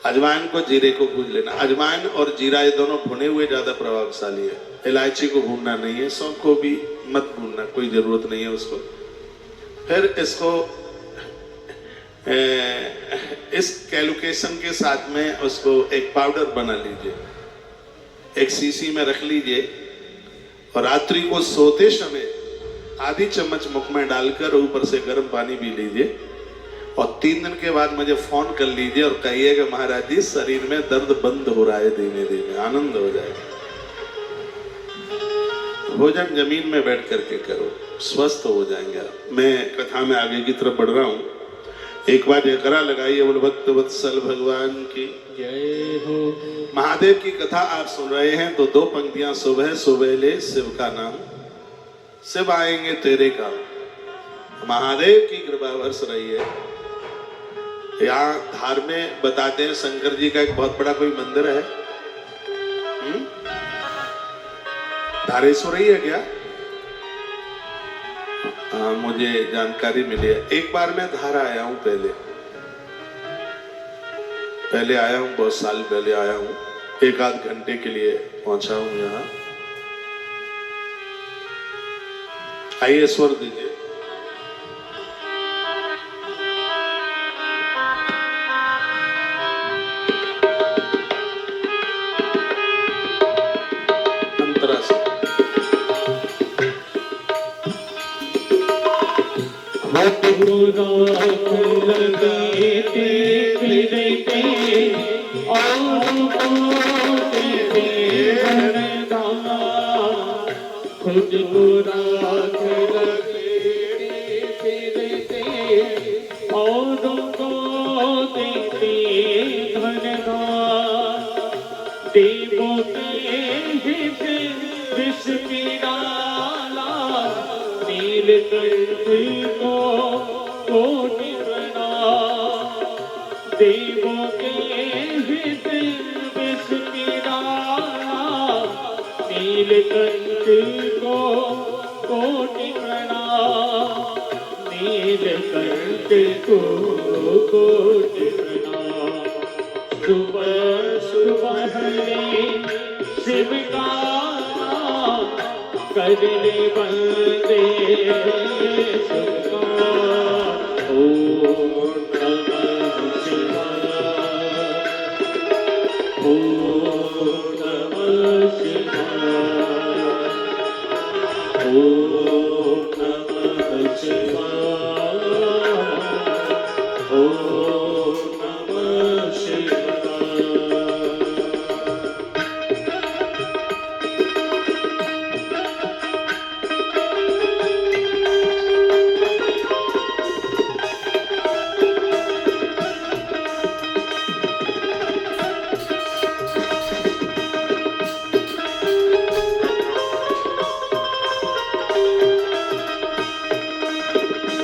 अजवाइन को, जीरे को भून लेना। अजवाइन और जीरा ये दोनों भुने हुए ज्यादा प्रभावशाली है, इलायची को भूनना नहीं है, सौंफ को भी मत भूनना, कोई जरूरत नहीं है उसको। फिर इसको इस कैलकुलेशन के साथ में उसको एक पाउडर बना लीजिए, एक शीशी में रख लीजिए और रात्रि को सोते समय आधी चम्मच मुख में डालकर ऊपर से गर्म पानी पी लीजिए और 3 दिन के बाद मुझे फोन कर लीजिए और कहिए कि महाराज जी शरीर में दर्द बंद हो रहा है, धीमे धीमे आनंद हो जाएगा। भोजन जमीन में बैठ करके करो, स्वस्थ हो जाएंगे आप। मैं कथा में आगे की तरफ बढ़ रहा हूं। एक बार जयकारा लगाइए, बोल भक्त वत्सल भगवान की जय हो। महादेव की कथा आप सुन रहे हैं तो 2 पंक्तियां, सुबह सुबेले शिव का नाम, शिव आएंगे तेरे काम। महादेव की कृपा बरस रही है। यहाँ धार में बताते हैं शंकर जी का एक बहुत बड़ा कोई मंदिर है। धारेश्वरी है क्या? हाँ, मुझे जानकारी मिली है। एक बार मैं धार आया हूं, पहले आया हूं, बहुत साल पहले आया हूं, 1 आध घंटे के लिए पहुंचा हूं यहाँ। आइए स्वर दीजिए। अंतरा से खुद को राख फिरते औरों को देते धनदान। देवों के हित विष पीड़ाला, नीलकंठ को कोटि प्रणाम। देवों के हित विष पीड़ाला, नीलकंठ को कोटि प्रणाम। नीलकंठ को कोटि प्रणाम। सुबह सुबह शिव का नाम, कर ले बंदे शिव का। ओम नमः शिवाय, ओम नमः शिवाय, ओम नमः शिवाय, ओम नमः शिवाय।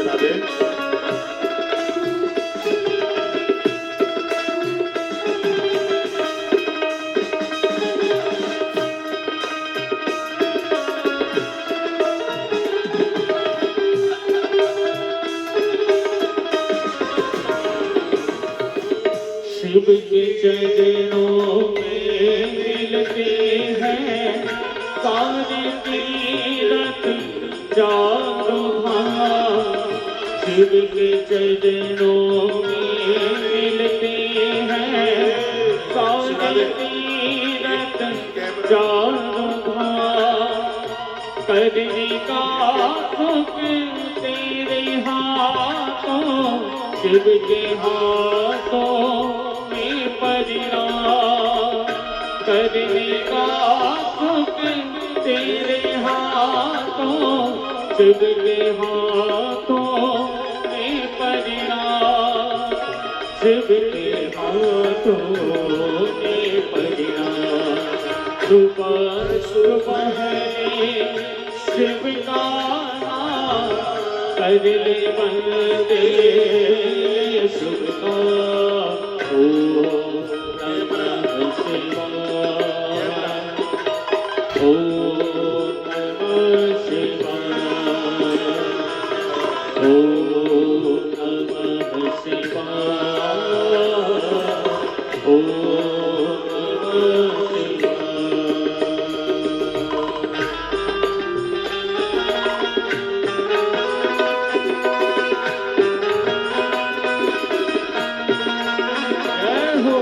राधे। के चरणों में मिलते हैं सारे तीरथ चारों धाम। शिव के चरणों में मिलते हैं सारे तीरथ चारों धाम। करने का सुख तेरे हाथों, शिव के हाथों में परिणाम। करने का सुख तेरे हाथों, शिव के हाथों में परिणाम। शिव के हाथों में परिणाम। सुबह सुबह शिव का नाम कर ले बंदे शुभ का। ओम नमः शिवाय, ओम नमः शिवाय, ओम नमः शिवाय, ओम नमः शिवाय। जय हो।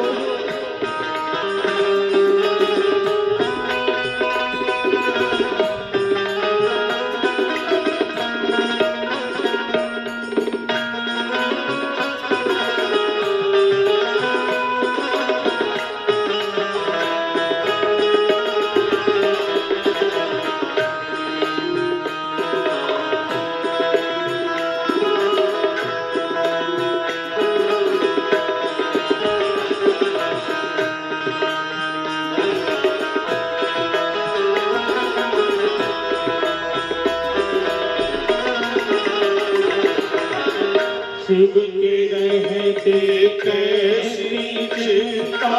शिव के रहते कैसी चिंता,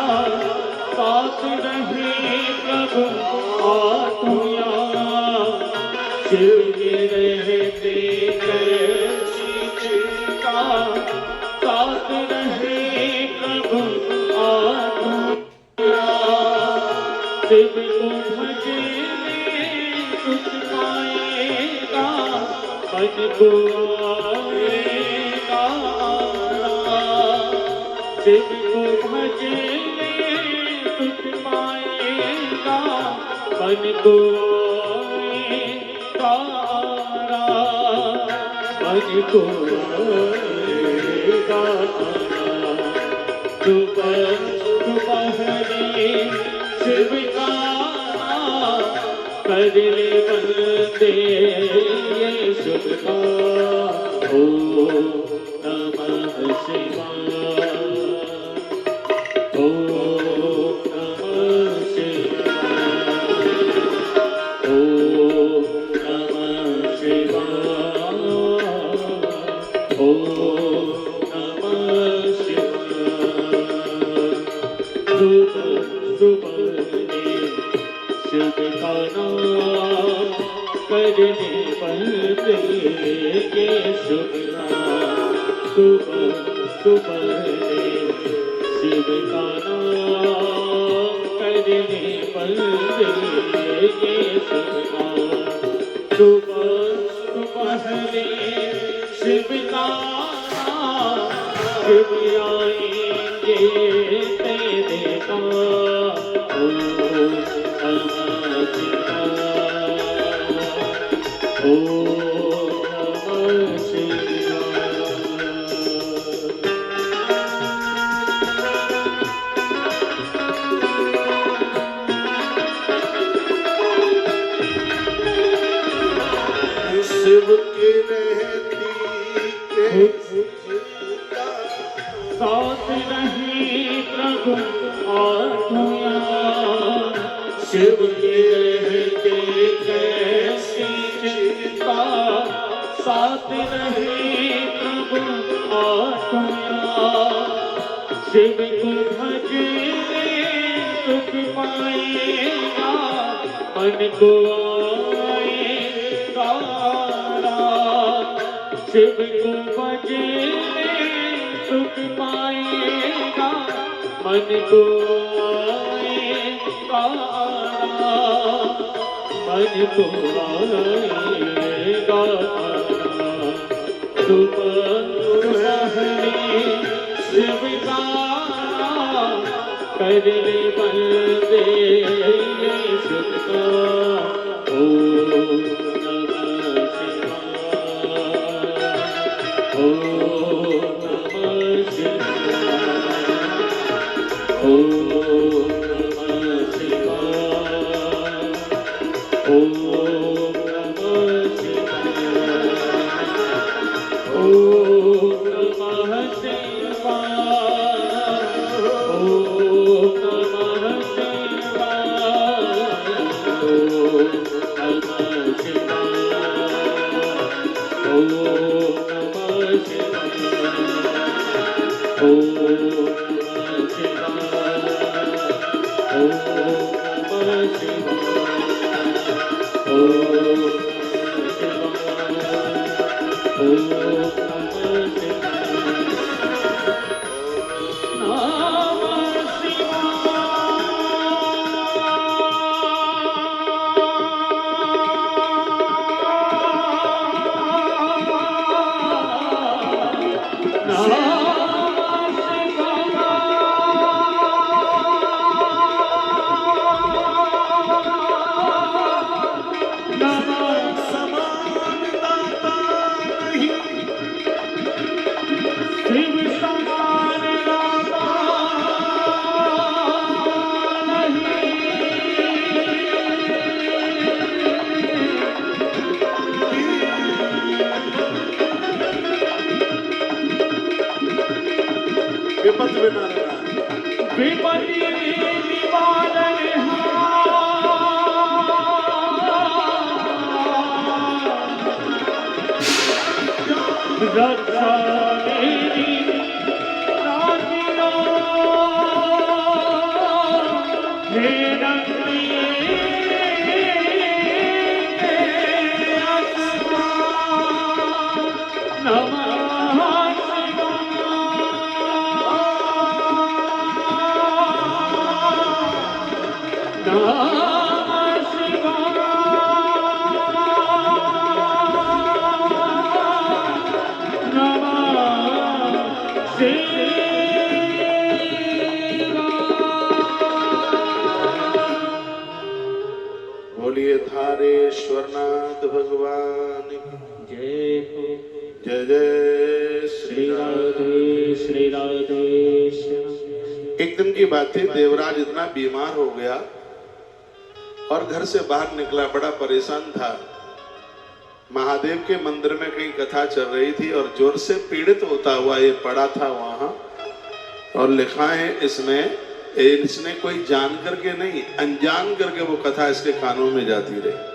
साथ रहे प्रभु आत्मा। शिव के रहते कैसी चिंता, साथ रहे प्रभु आत्मा। शिव को भजने कुछ पाएगा, मन को आएगा। शिव को भजने कुछ पाएगा, मन को आएगा। मन को आएगा। सुबह सुबह शिव का कर ले बंदे ये शुभ का। ओम नमः शिवाय, ओम नमः शिवाय, ओम नमः शिवाय, ओम नमः शिवाय। सुबह सुबह शिव का नाम करने बंदे ये शुभ नाम। सुबह सुबह शिव का नाम करने बंदे ये शुभ नाम। सुबह सुबह शिव का नाम, शिव आएंगे तेरे पास। ओम नमः शिवाय, ओम नमः शिवाय। शिव की रहती साथ रहे प्रभु आत्मा। शिव के रहते कैसी चिंता, साथ रहे प्रभु आत्मा। शिव को भजने सुख पाएगा, मन को आएगा। शिव को भजने सुख पाएगा, मन को आएगा आना, मन को आएगा आना, तुम सुहानी शिव गाना, कर ले बंदे सुखा। ओम नमः शिवाय, ओम नमः शिवाय, ओम नमः शिवाय, ओम नमः शिवाय, ओम नमः शिवाय, ओम नमः विपत्ति विनाशक, विपत्ति निवारण रक्षा मेरी राजिया, हे रंगीले आसमां, नमः बोलिए थारेश्वरनाथ भगवान की जय हो। जय जय श्री राधे। श्री राधे श्याम। एक दिन की बात थी, देवराज इतना बीमार हो गया और घर से बाहर निकला, बड़ा परेशान था। महादेव के मंदिर में कहीं कथा चल रही थी और जोर से पीड़ित होता हुआ ये पड़ा था वहां, और लिखा है इसने कोई जान करके नहीं, अनजान करके वो कथा इसके कानों में जाती रही।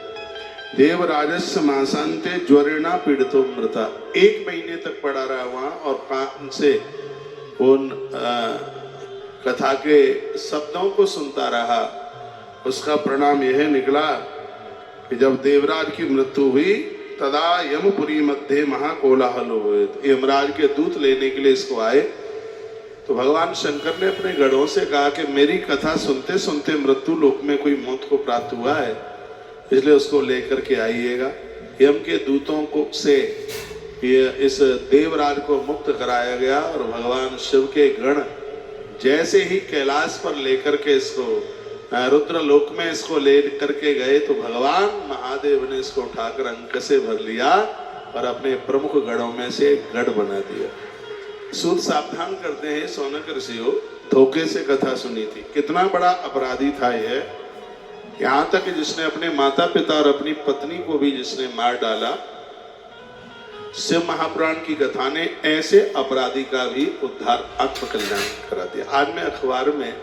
देवराजस्य मासांते ज्वरेणा पीड़ितो मृता, 1 महीने तक पड़ा रहा वहां और कान से उन कथा के शब्दों को सुनता रहा। उसका परिणाम यह निकला कि जब देवराज की मृत्यु हुई, तदा यमपुरी मध्य महाकोलाहल हुए। यमराज के दूत लेने के लिए इसको आए, तो भगवान शंकर ने अपने गढ़ों से कहा कि मेरी कथा सुनते सुनते मृत्यु लोक में कोई मौत को प्राप्त हुआ है, इसलिए उसको लेकर के आइएगा। यम के दूतों को से ये इस देवराज को मुक्त कराया गया और भगवान शिव के गण जैसे ही कैलाश पर लेकर के इसको रुद्र लोक में इसको ले करके गए, तो भगवान महादेव ने इसको उठाकर अंक से भर लिया और अपने प्रमुख गढ़ों में से एक गढ़ बना दिया। सूत सावधान करते हैं, सौनक ऋषियों, धोखे से कथा सुनी थी। कितना बड़ा अपराधी था यह, यहाँ तक कि जिसने अपने माता पिता और अपनी पत्नी को भी जिसने मार डाला। शिव महापुराण की कथा ने ऐसे अपराधी का भी उद्धार, आत्मकल्याण करा दिया। आज मैं अखबार में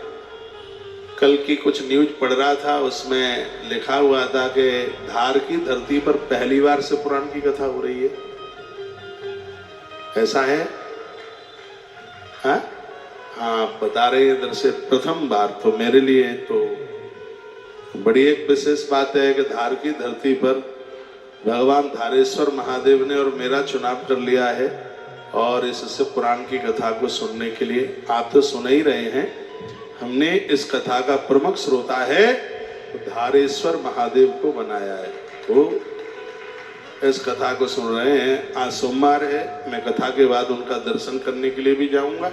कल की कुछ न्यूज पढ़ रहा था, उसमें लिखा हुआ था कि धार की धरती पर पहली बार शिव पुराण की कथा हो रही है। ऐसा है? हाँ, बता रहे हैं इधर से प्रथम बार। तो मेरे लिए तो बड़ी एक विशेष बात है कि धार की धरती पर भगवान धारेश्वर महादेव ने और मेरा चुनाव कर लिया है और इस शिव पुराण की कथा को सुनने के लिए। आप तो सुन ही रहे हैं, हमने इस कथा का प्रमुख श्रोता है तो धारेश्वर महादेव को बनाया है। तो इस कथा को सुन रहे हैं। आज सोमवार है, मैं कथा के बाद उनका दर्शन करने के लिए भी जाऊंगा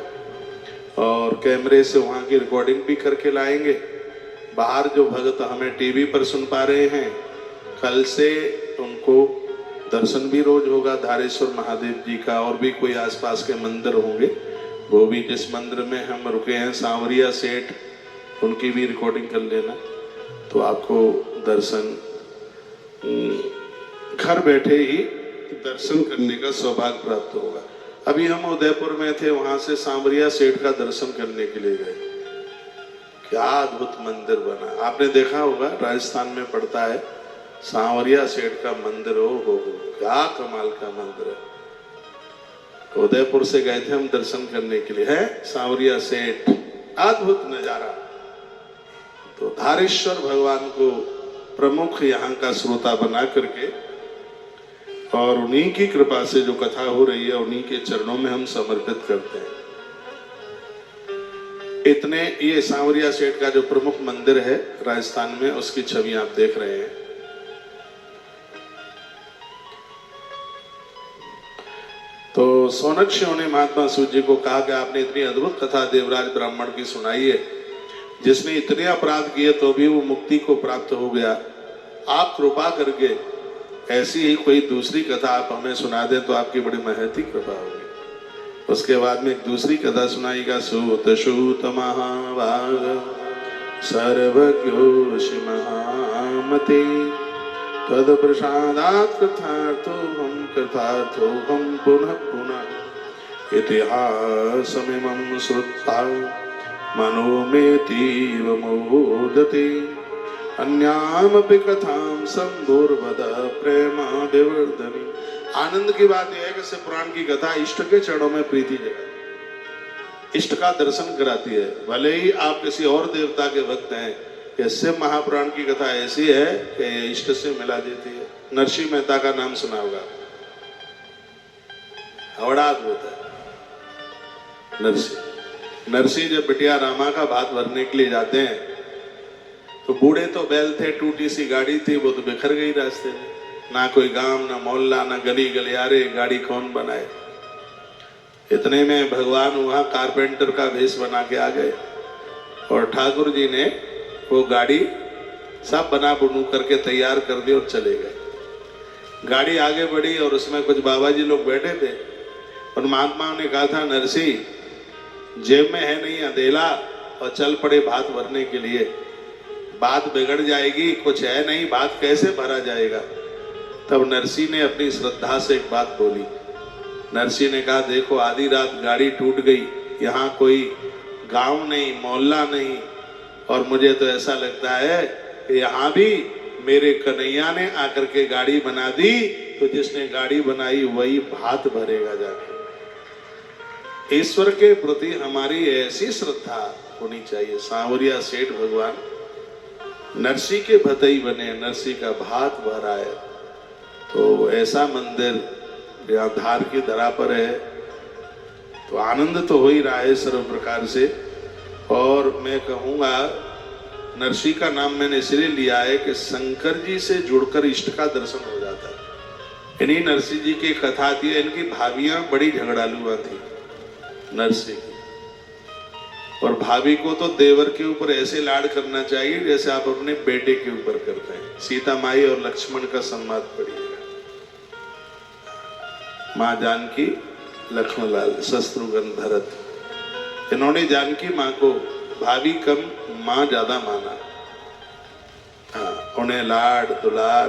और कैमरे से वहाँ की रिकॉर्डिंग भी करके लाएंगे। बाहर जो भक्त हमें टीवी पर सुन पा रहे हैं, कल से उनको दर्शन भी रोज होगा धारेश्वर महादेव जी का। और भी कोई आसपास के मंदिर होंगे, वो भी जिस मंदिर में हम रुके हैं सांवरिया सेठ, उनकी भी रिकॉर्डिंग कर लेना, तो आपको दर्शन घर बैठे ही दर्शन करने का सौभाग्य प्राप्त होगा। अभी हम उदयपुर में थे, वहां से सांवरिया सेठ का दर्शन करने के लिए गए। क्या अद्भुत मंदिर बना, आपने देखा होगा, राजस्थान में पड़ता है सांवरिया सेठ का मंदिर। हो क्या कमाल का मंदिर है। उदयपुर से गए थे हम दर्शन करने के लिए, है सांवरिया सेठ, अद्भुत नजारा। तो धारेश्वर भगवान को प्रमुख यहाँ का श्रोता बना करके और उन्हीं की कृपा से जो कथा हो रही है उन्हीं के चरणों में हम समर्पित करते हैं। इतने ये सांवरिया सेठ का जो प्रमुख मंदिर है राजस्थान में, उसकी छवि आप देख रहे हैं। तो सोनक्षियों ने महात्मा सूत जी को कहा कि आपने इतनी अद्भुत कथा देवराज ब्राह्मण की सुनाई है, जिसने इतने अपराध किए तो भी वो मुक्ति को प्राप्त हो गया। आप कृपा करके ऐसी ही कोई दूसरी कथा आप हमें सुना दें तो आपकी बड़ी महती कृपा होगी। उसके बाद में एक दूसरी कथा सुनाएगा। सूत शूत महाभाग सर्वज्ञोषि महामते तद प्रसादात् कृतार्थो हम पुनः पुनः इतिहासमिमं श्रुत्वा मनो में तीव मोदते अन्यामपि कथां संभोर्वद प्रेमा विवर्धनी। आनंद की बात यह है कि शिव पुराण की कथा इष्ट के चरणों में प्रीति जगाती, इष्ट का दर्शन कराती है। भले ही आप किसी और देवता के भक्त हैं, कि शिव महापुराण की कथा ऐसी है कि इष्ट से मिला देती है। नरसिंह मेहता का नाम सुना होगा, बड़ा अद्भुत है। नरसिंह जब बिटिया रामा का भात भरने के लिए जाते हैं तो बूढ़े तो बैल थे, टूटी सी गाड़ी थी, वो तो बिखर गई रास्ते में। ना कोई गांव, ना मोहल्ला, ना गली गलियारे, गाड़ी कौन बनाए। इतने में भगवान वहां कारपेंटर का भेष बना के आ गए और ठाकुर जी ने वो गाड़ी सब बना बुनू करके तैयार कर दी और चले गए। गाड़ी आगे बढ़ी और उसमें कुछ बाबा जी लोग बैठे थे और महात्माओं ने कहा था, नरसिंह जेब में है नहीं अधेला और चल पड़े भात भरने के लिए, बात बिगड़ जाएगी, कुछ है नहीं, भात कैसे भरा जाएगा। तब नरसिंह ने अपनी श्रद्धा से एक बात बोली। नरसिंह ने कहा, देखो आधी रात गाड़ी टूट गई, यहाँ कोई गांव नहीं, मोहल्ला नहीं, और मुझे तो ऐसा लगता है कि यहाँ भी मेरे कन्हैया ने आकर के गाड़ी बना दी, तो जिसने गाड़ी बनाई वही भात भरेगा जाके। ईश्वर के प्रति हमारी ऐसी श्रद्धा होनी चाहिए। सांवरिया सेठ भगवान नरसिंह के भतई बने, नरसिंह का भात भराए। तो ऐसा मंदिर यहाँ धार की धरा पर है, तो आनंद तो हो ही रहा है सर्व प्रकार से। और मैं कहूँगा नरसिंह का नाम मैंने इसलिए लिया है कि शंकर जी से जुड़कर इष्ट का दर्शन हो जाता है। इन्हीं नरसिंह जी की कथा थी, इनकी भाभियां बड़ी झगड़ालुआ थी नरसिंह की, और भाभी को तो देवर के ऊपर ऐसे लाड करना चाहिए जैसे आप अपने बेटे के ऊपर करते हैं। सीता माई और लक्ष्मण का संवाद पढ़िएगा। माँ जानकी, लक्ष्मणलाल, शत्रुघ्न, भरत, इन्होंने जानकी माँ को भाभी कम, माँ ज्यादा माना। हाँ, उन्हें लाड दुलार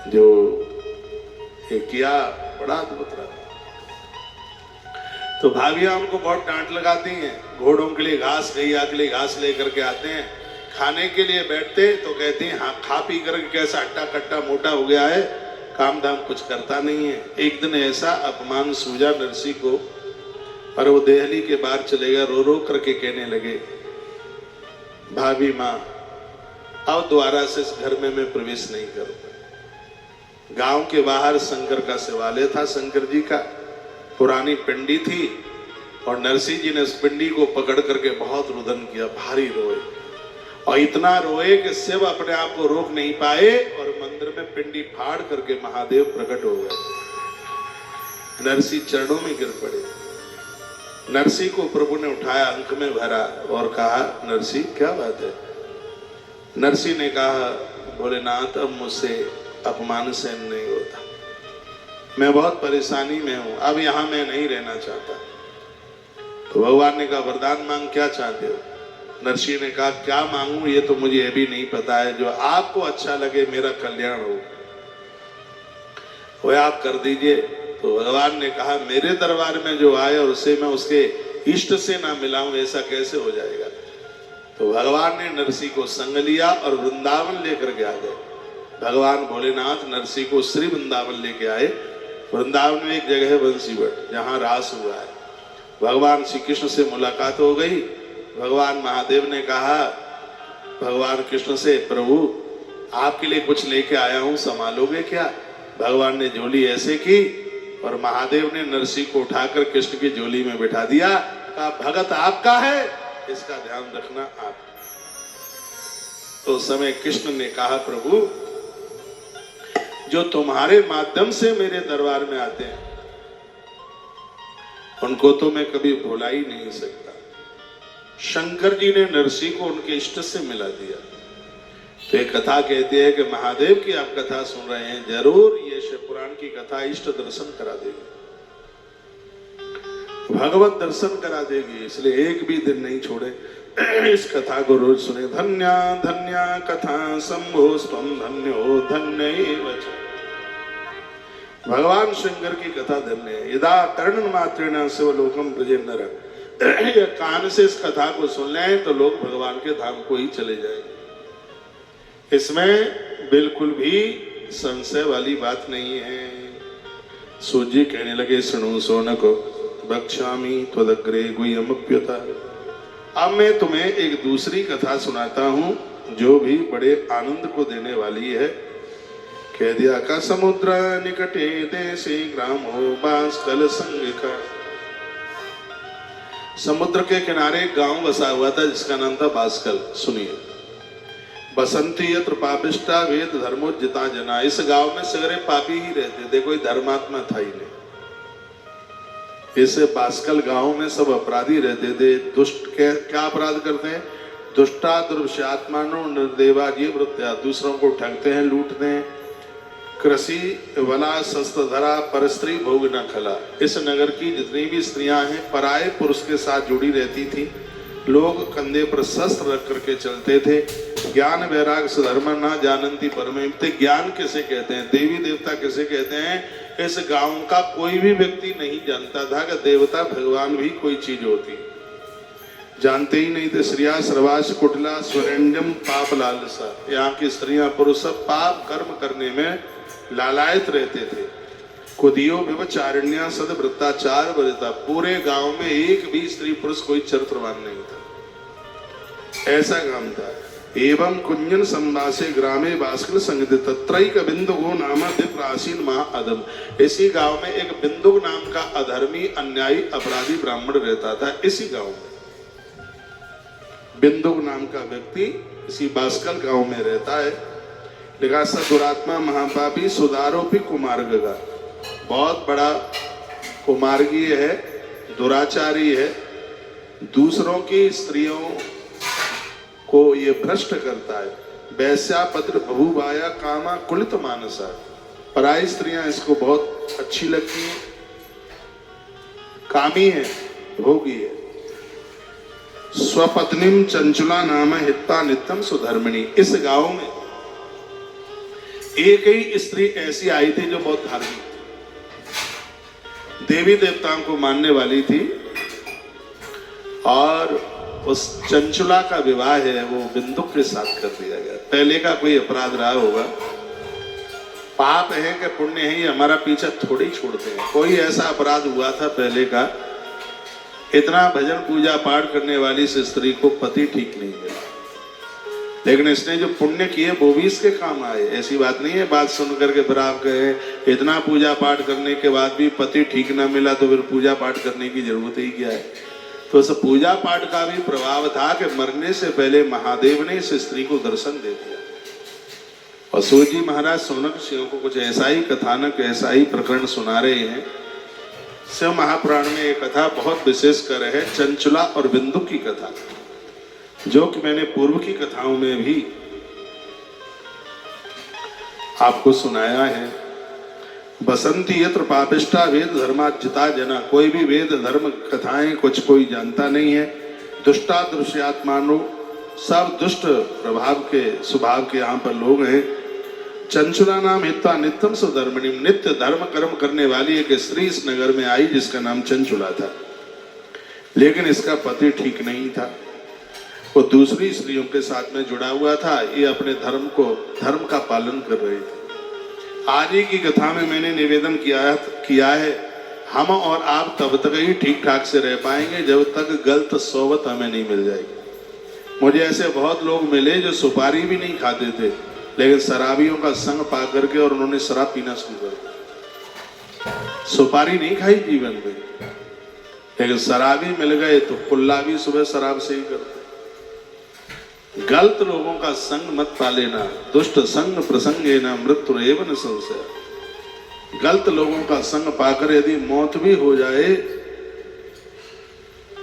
जो ये किया, बड़ा अद्भुत रहा। तो भाभियां उनको बहुत डांट लगाती हैं। घोड़ों के लिए घास, गैया के लिए घास लेकर के आते हैं, खाने के लिए बैठते तो कहती हैं, हाँ खा पी करके कैसा हट्टा कट्टा मोटा हो गया है, काम धाम कुछ करता नहीं है। एक दिन ऐसा अपमान सूझा नरसिंह को, और वो देहली के बाहर चले गए, रो रो करके कहने लगे, भाभी माँ अब दोबारा से इस घर में मैं प्रवेश नहीं करूंगा। गांव के बाहर शंकर का शिवालय था, शंकर जी का पुरानी पिंडी थी, और नरसिंह जी ने उस पिंडी को पकड़ करके बहुत रुदन किया, भारी रोए और इतना रोए कि शिव अपने आप को रोक नहीं पाए और मंदिर में पिंडी फाड़ करके महादेव प्रकट हो गए। नरसिंह चरणों में गिर पड़े। नरसिंह को प्रभु ने उठाया, अंक में भरा और कहा, नरसिंह क्या बात है? नरसिंह ने कहा, भोलेनाथ अब मुझसे अपमान सहन नहीं होता, मैं बहुत परेशानी में हूं, अब यहां मैं नहीं रहना चाहता। तो भगवान ने कहा, वरदान मांग, क्या चाहते हो? नरसिंह ने कहा, क्या मांगू ये तो मुझे भी नहीं पता है, जो आपको अच्छा लगे, मेरा कल्याण हो वह आप कर दीजिए। तो भगवान ने कहा, मेरे दरबार में जो आए और उसे मैं उसके इष्ट से ना मिलाऊं, ऐसा कैसे हो जाएगा? तो भगवान ने नरसिंह को संग लिया और वृंदावन लेकर के आ गए। भगवान भोलेनाथ नरसिंह को श्री वृंदावन लेके आए। वृंदावन में एक जगह है बंसीवट, जहां रास हुआ है। भगवान श्री कृष्ण से मुलाकात हो गई। भगवान महादेव ने कहा भगवान कृष्ण से, प्रभु आपके लिए कुछ लेके आया हूं, संभालोगे क्या? भगवान ने झोली ऐसे की और महादेव ने नरसिंह को उठाकर कृष्ण की झोली में बिठा दिया। कहा, भगत आपका है, इसका ध्यान रखना आप। तो उस समय कृष्ण ने कहा, प्रभु जो तुम्हारे माध्यम से मेरे दरबार में आते हैं उनको तो मैं कभी भुला ही नहीं सकता। शंकर जी ने नरसिंह को उनके इष्ट से मिला दिया। तो एक कथा कहती है कि महादेव की आप कथा सुन रहे हैं, जरूर ये शिव पुराण की कथा इष्ट दर्शन करा देगी, भगवत दर्शन करा देगी, इसलिए एक भी दिन नहीं छोड़े, इस कथा को रोज सुने। धन्या धन्या कथा शंभो स्वम धन्यो धन्य एव च। भगवान शंकर की कथा धन्य है। यदा कर्णन मात्रेण शिवलोकम प्रजे नर। कान से इस कथा को सुन लें तो लोग भगवान के धाम को ही चले जाएंगे। इसमें बिल्कुल भी संशय वाली बात नहीं है। सूजी कहने लगे, सुनो सोनको बक्षामी त्वदग्रे गुह्यमप्युता। अब मैं तुम्हें एक दूसरी कथा सुनाता हूं जो भी बड़े आनंद को देने वाली है। कह दिया का समुद्र निकटे देशे ग्रामो बांसकल संगिका। समुद्र के किनारे गांव बसा हुआ था जिसका नाम था बांसकल। सुनिए, बसंती यत्र पापिष्टा वेद धर्मोज्जिता जना। इस गांव में सगरे पापी ही रहते थे, कोई धर्मात्मा था ही नहीं। इस बांसकल गांव में सब अपराधी रहते थे। दुष्ट क्या अपराध करते हैं? दुष्टा दुर्वशात्मानो निर्देवा जीव वृत्या। दूसरों को ठगते हैं, लोटते हैं। कृषि वला शस्त्रधरा पर स्त्री भोग न खला। इस नगर की जितनी भी स्त्रियां हैं पराये पुरुष के साथ जुड़ी रहती थी। लोग कंधे पर शस्त्र रख करके चलते थे। ज्ञान वैराग सुधर्म न जानंती परमेप्ते। ज्ञान किसे कहते हैं, देवी देवता किसे कहते हैं, इस गांव का कोई भी व्यक्ति नहीं जानता था कि देवता भगवान भी कोई चीज होती। जानते ही नहीं थे। श्रिया सर्वास कुटला स्वरेंजम पाप लालसा। यहाँ की स्त्रियां पुरुष सब पाप कर्म करने में लालायत रहते थे। कुदियो व्यवचारिण्या सद वृत्ताचार बरता। पूरे गांव में एक भी स्त्री पुरुष कोई चरित्रवान नहीं था, ऐसा गांव था। एवं कुंजन संवासे ग्रामे बास्कल संगति तत्रैक बिंदुगो नाम प्राचीन महाअधम। इसी गांव में एक बिंदुक नाम का अधर्मी अन्यायी अपराधी ब्राह्मण रहता था। इसी गांव में बिंदुक नाम का व्यक्ति इसी बास्कल गांव में रहता है। लिखा स दुरात्मा महापापी सुधारोपी कुमार्ग का। बहुत बड़ा कुमार्गीय है, दुराचारी है, दूसरों की स्त्रियों को ये भ्रष्ट करता है। वैश्यापत्र बहुबाया कामा कुलित मानसा। पराई स्त्रियां इसको बहुत अच्छी लगती हैं, कामी है, भोगी है। स्वपत्नीम चंचुला नाम हित्ता नित्यम सुधर्मिणी। इस गांव में एक ही स्त्री ऐसी आई थी जो बहुत धार्मिक थी, देवी देवताओं को मानने वाली थी, और उस चंचुला का विवाह है वो बिंदुक के साथ कर दिया गया। पहले का कोई अपराध रहा होगा, पाप है कि पुण्य है, ये हमारा पीछा थोड़ी छोड़ते हैं। कोई ऐसा अपराध हुआ था पहले का, इतना भजन पूजा पाठ करने वाली इस स्त्री को पति ठीक नहीं मिला। लेकिन इसने जो पुण्य किए वो भी इसके काम आए। ऐसी बात नहीं है बात सुन करके फिर आप कहे इतना पूजा पाठ करने के बाद भी पति ठीक ना मिला तो फिर पूजा पाठ करने की जरूरत ही क्या है। तो उस पूजा पाठ का भी प्रभाव था कि मरने से पहले महादेव ने इस स्त्री को दर्शन दे दिया। और सूर्य जी महाराज सोनक सिंह को कुछ ऐसा ही कथानक ऐसा ही प्रकरण सुना रहे हैं। शिव महापुराण में एक कथा बहुत विशेष कर है, चंचुला और बिंदु की कथा, जो कि मैंने पूर्व की कथाओं में भी आपको सुनाया है। बसंती यत्र पापिष्टा वेद धर्माज्यता जना, कोई भी वेद धर्म कथाएं कुछ कोई जानता नहीं है। दुष्टा दृश्यात्मानो, सब दुष्ट प्रभाव के स्वभाव के यहाँ पर लोग हैं। चंचुला नाम हित्वा नित्यम सुधर्मणि, नित्य धर्म कर्म करने वाली एक स्त्री इस नगर में आई जिसका नाम चंचुला था। लेकिन इसका पति ठीक नहीं था, वो दूसरी स्त्रियों के साथ में जुड़ा हुआ था। ये अपने धर्म का पालन कर रहे थे। आज ही की कथा में मैंने निवेदन किया है, हम और आप तब तक ही ठीक ठाक से रह पाएंगे जब तक गलत सोबत हमें नहीं मिल जाएगी। मुझे ऐसे बहुत लोग मिले जो सुपारी भी नहीं खाते थे, लेकिन शराबियों का संग पा करके और उन्होंने शराब पीना शुरू कर दिया। सुपारी नहीं खाई जीवन में, लेकिन शराबी मिल गए तो कुल्ला भी सुबह शराब से ही करते। गलत लोगों का संग मत पा लेना, दुष्ट संग प्रसंगे न मृत्यु एवं संशय। गलत लोगों का संग पाकर यदि मौत भी हो जाए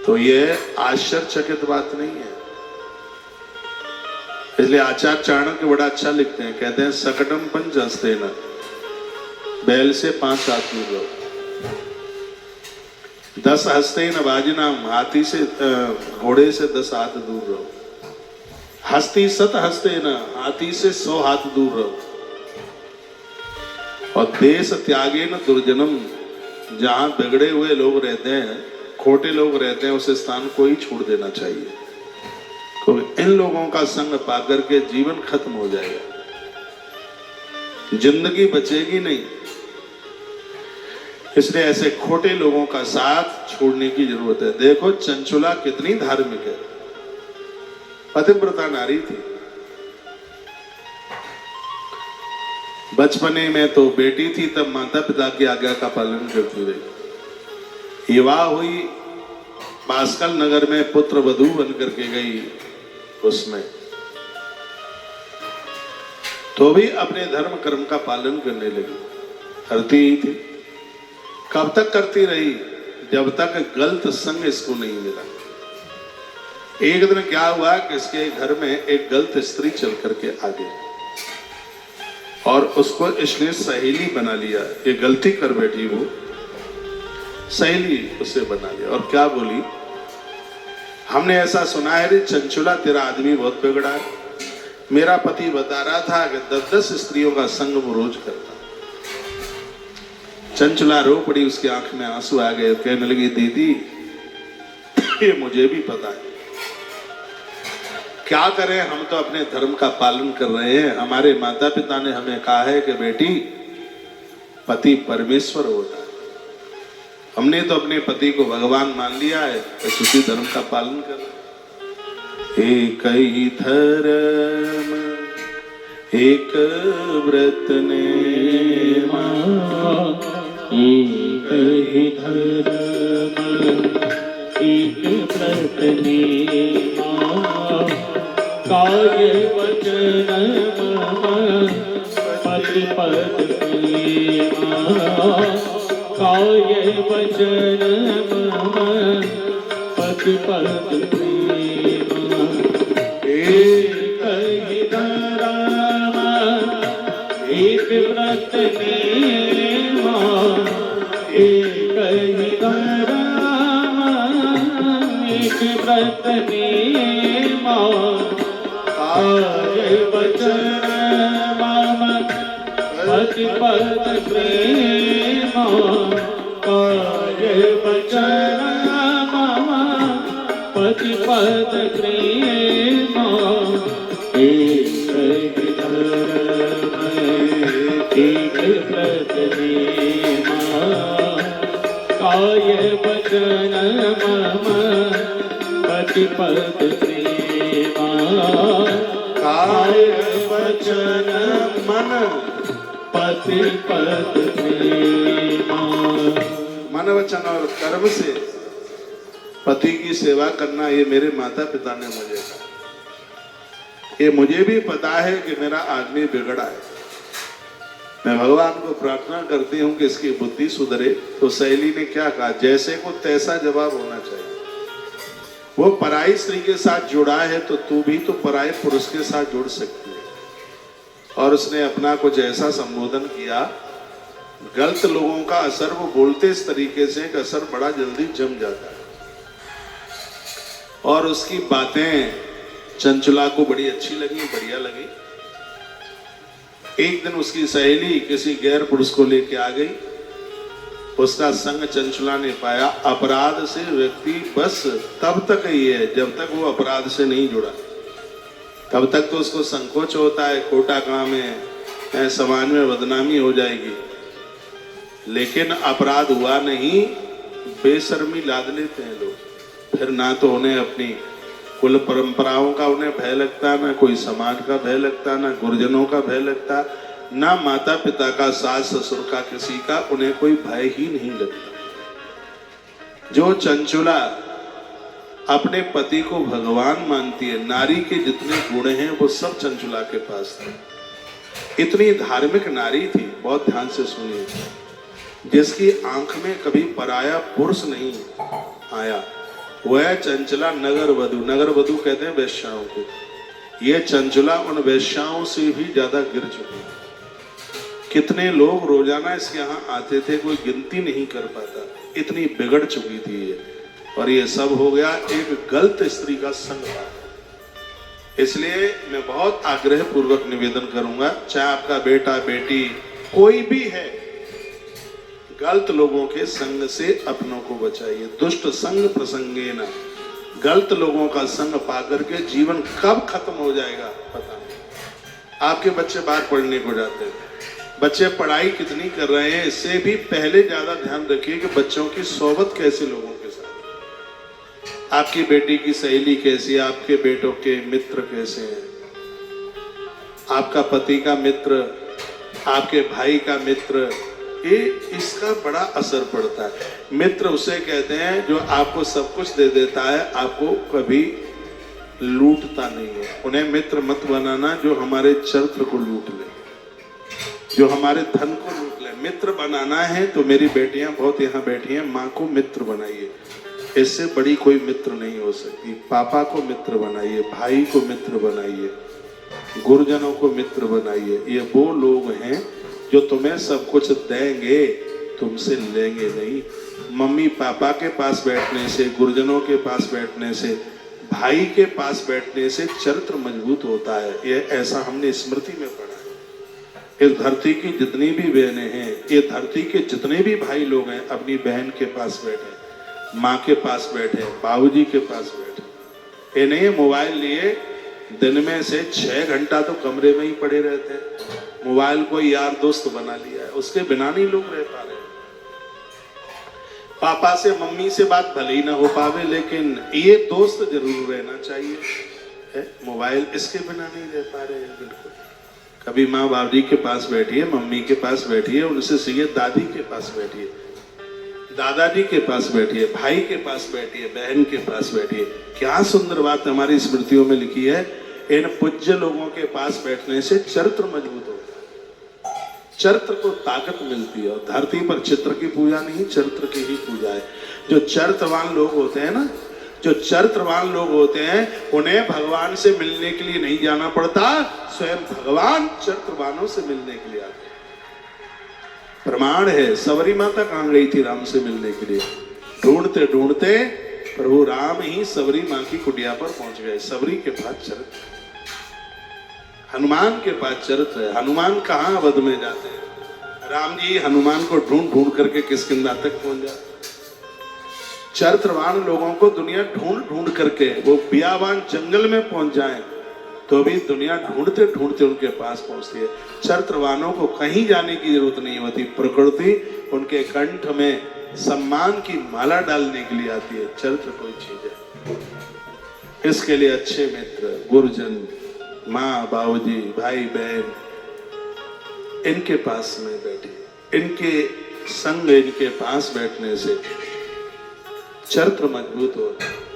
तो यह आश्चर्यचकित बात नहीं है। इसलिए आचार्य चाणक्य बड़ा अच्छा लिखते हैं, कहते हैं सकटम पंच हस्ते न, बैल से 5 हाथ दूर रहो। 10 हस्ते न बाजनाम, हाथी से घोड़े से 10 हाथ दूर रहो। हस्ती 7 हस्ते न, हाथी से 100 हाथ दूर रहो। और देश त्यागे न दुर्जनम, जहां बिगड़े हुए लोग रहते हैं, खोटे लोग रहते हैं, उस स्थान को ही छोड़ देना चाहिए। तो इन लोगों का संग पाकर के जीवन खत्म हो जाएगा, जिंदगी बचेगी नहीं। इसलिए ऐसे खोटे लोगों का साथ छोड़ने की जरूरत है। देखो चंचुला कितनी धार्मिक है, पतिव्रता नारी थी। बचपने में तो बेटी थी, तब माता पिता की आज्ञा का पालन करती रही। विवाह हुई, बास्कल नगर में पुत्र वधू बन करके गई, उसमें तो भी अपने धर्म कर्म का पालन करने लगी, करती ही थी। कब तक करती रही? जब तक गलत संग इसको नहीं मिला। एक दिन क्या हुआ कि इसके घर में एक गलत स्त्री चल करके आ गई और उसको इसने सहेली बना लिया। ये गलती कर बैठी, वो सहेली उसे बना लिया। और क्या बोली, हमने ऐसा सुना है रे चंचुला, तेरा आदमी बहुत बिगड़ा है। मेरा पति बता रहा था कि 10-10 स्त्रियों का संग वो रोज करता। चंचुला रो पड़ी, उसकी आंख में आंसू आ गए। कहने लगी, दीदी ये मुझे भी पता है, क्या करें, हम तो अपने धर्म का पालन कर रहे हैं। हमारे माता पिता ने हमें कहा है कि बेटी पति परमेश्वर होता है। हमने तो अपने पति को भगवान मान लिया है, बस उसी धर्म का पालन कर। एक ही धर्म एक व्रत नेमा, एक ही धर्म एक व्रत नेमा, काय वचन मम पति पद प्रेमा, काय वचन मम पति पद प्रेमा। एक ही धर्म एक व्रत नेमा, एक ही धर्म एक व्रत नेमा, काय वचन मम पति पद प्रेमा, काय वचन मम पति पद प्रेमा। एक ही धर्म एक व्रत नेमा, काय वचन मम पति पद प्रेमा, काय वचन मन पति पद प्रेमा। मन वचन और कर्म से पति की सेवा करना, ये मेरे माता पिता ने मुझे कहा। ये मुझे भी पता है कि मेरा आदमी बिगड़ा है। मैं भगवान को प्रार्थना करती हूँ कि इसकी बुद्धि सुधरे। तो सहेली ने क्या कहा, जैसे को तैसा जवाब होना चाहिए। वो पराई स्त्री के साथ जुड़ा है तो तू भी तो पराये पुरुष के साथ जुड़ सकती है। और उसने अपना कुछ ऐसा संबोधन किया, गलत लोगों का असर, वो बोलते इस तरीके से कि असर बड़ा जल्दी जम जाता है। और उसकी बातें चंचला को बड़ी अच्छी लगी, बढ़िया लगी। एक दिन उसकी सहेली किसी गैर पुरुष को लेके आ गई। उसका संग चंचला ने पाया। अपराध से व्यक्ति बस तब तक ही है जब तक वो अपराध से नहीं जुड़ा। तब तक तो उसको संकोच होता है, खोटा काम है, समाज में बदनामी हो जाएगी। लेकिन अपराध हुआ नहीं, बेशर्मी लाद लेते हैं लोग। फिर ना तो उन्हें अपनी कुल परंपराओं का उन्हें भय लगता, ना कोई समाज का भय लगता, ना गुरुजनों का भय लगता, ना माता पिता का, सास ससुर का, किसी का उन्हें कोई भय ही नहीं लगता। जो चंचुला अपने पति को भगवान मानती है, नारी के जितने गुण हैं वो सब चंचुला के पास थे। इतनी धार्मिक नारी थी, बहुत ध्यान से सुनिए, जिसकी आंख में कभी पराया पुरुष नहीं आया। वह चंचला नगर वधु, नगर वधु कहते हैं वेश्याओं को। यह चंचला उन वेश्याओं से भी ज्यादा गिर चुकी। कितने लोग रोजाना इसके यहाँ आते थे, कोई गिनती नहीं कर पाता, इतनी बिगड़ चुकी थी ये। और ये सब हो गया एक गलत स्त्री का संग। इसलिए मैं बहुत आग्रह पूर्वक निवेदन करूंगा, चाहे आपका बेटा बेटी कोई भी है, गलत लोगों के संग से अपनों को बचाइए। दुष्ट संग प्रसंगे न, गलत लोगों का संग पाकर के जीवन कब खत्म हो जाएगा पता नहीं। आपके बच्चे बाहर पढ़ने को जाते हैं, बच्चे पढ़ाई कितनी कर रहे हैं, इससे भी पहले ज्यादा ध्यान रखिए कि बच्चों की सोबत कैसे लोगों के साथ। आपकी बेटी की सहेली कैसी है, आपके बेटों के मित्र कैसे हैं, आपका पति का मित्र, आपके भाई का मित्र, ये इसका बड़ा असर पड़ता है। मित्र उसे कहते हैं जो आपको सब कुछ दे देता है, आपको कभी लूटता नहीं है। उन्हें मित्र मत बनाना जो हमारे चरित्र को लूट ले, जो हमारे धन को लूट ले। मित्र बनाना है तो मेरी बेटियां बहुत यहाँ बैठी हैं, माँ को मित्र बनाइए, इससे बड़ी कोई मित्र नहीं हो सकती। पापा को मित्र बनाइए, भाई को मित्र बनाइए, गुरुजनों को मित्र बनाइए। ये वो लोग हैं जो तुम्हें सब कुछ देंगे, तुमसे लेंगे नहीं। मम्मी पापा के पास बैठने से, गुरुजनों के पास बैठने से, भाई के पास बैठने से चरित्र मजबूत होता है। ये ऐसा हमने स्मृति में पढ़ा है। इस धरती की जितनी भी बहनें हैं, ये धरती के जितने भी भाई लोग हैं, अपनी बहन के पास बैठे, माँ के पास बैठे, बाबूजी के पास बैठे। इन्हें मोबाइल लिए दिन में से 6 घंटा तो कमरे में ही पड़े रहते हैं। मोबाइल को यार दोस्त बना लिया है, उसके बिना नहीं लोग रह पा रहे। पापा से मम्मी से बात भले ही ना हो पावे, लेकिन ये दोस्त जरूर रहना चाहिए है। मोबाइल इसके बिना नहीं रह पा रहे हैं बिल्कुल। कभी माँ बाबूजी के पास बैठिए, मम्मी के पास बैठिए, उनसे सीखे दादी के पास बैठिए, दादाजी के पास बैठिए, भाई के पास बैठिए, बहन के पास बैठिए। क्या सुंदर बात हमारी स्मृतियों में लिखी है। इन पूज्य लोगों के पास बैठने से चरित्र मजबूत होता है, चरित्र को ताकत मिलती है। और धरती पर चित्र की पूजा नहीं, चरित्र की ही पूजा है। जो चरित्रवान लोग होते हैं ना, जो चरित्रवान लोग होते हैं, उन्हें भगवान से मिलने के लिए नहीं जाना पड़ता, स्वयं भगवान चरित्रवानों से मिलने के लिए आते। प्रमाण है, सबरी माता कहाँ गई थी राम से मिलने के लिए? ढूंढते ढूंढते प्रभु राम ही सबरी माँ की कुटिया पर पहुंच गए। सबरी के पास चरित्र, हनुमान के पास चरित्र है। हनुमान कहाँ अवध में जाते हैं, राम जी हनुमान को ढूंढ ढूंढ करके किष्किंधा तक पहुंच जाते। चरित्रवान लोगों को दुनिया ढूंढ ढूंढ करके, वो बियाबान जंगल में पहुंच जाएं तो भी दुनिया ढूंढते ढूंढते उनके पास पहुंचती है। चरित्रवानों को कहीं जाने की जरूरत नहीं होती, प्रकृति उनके कंठ में सम्मान की माला डालने के लिए आती है। चरित्र कोई चीज है, इसके लिए अच्छे मित्र, गुरुजन, माँ बाबूजी भाई बहन इनके पास में बैठे, इनके संग इनके पास बैठने से चरित्र मजबूत होता है।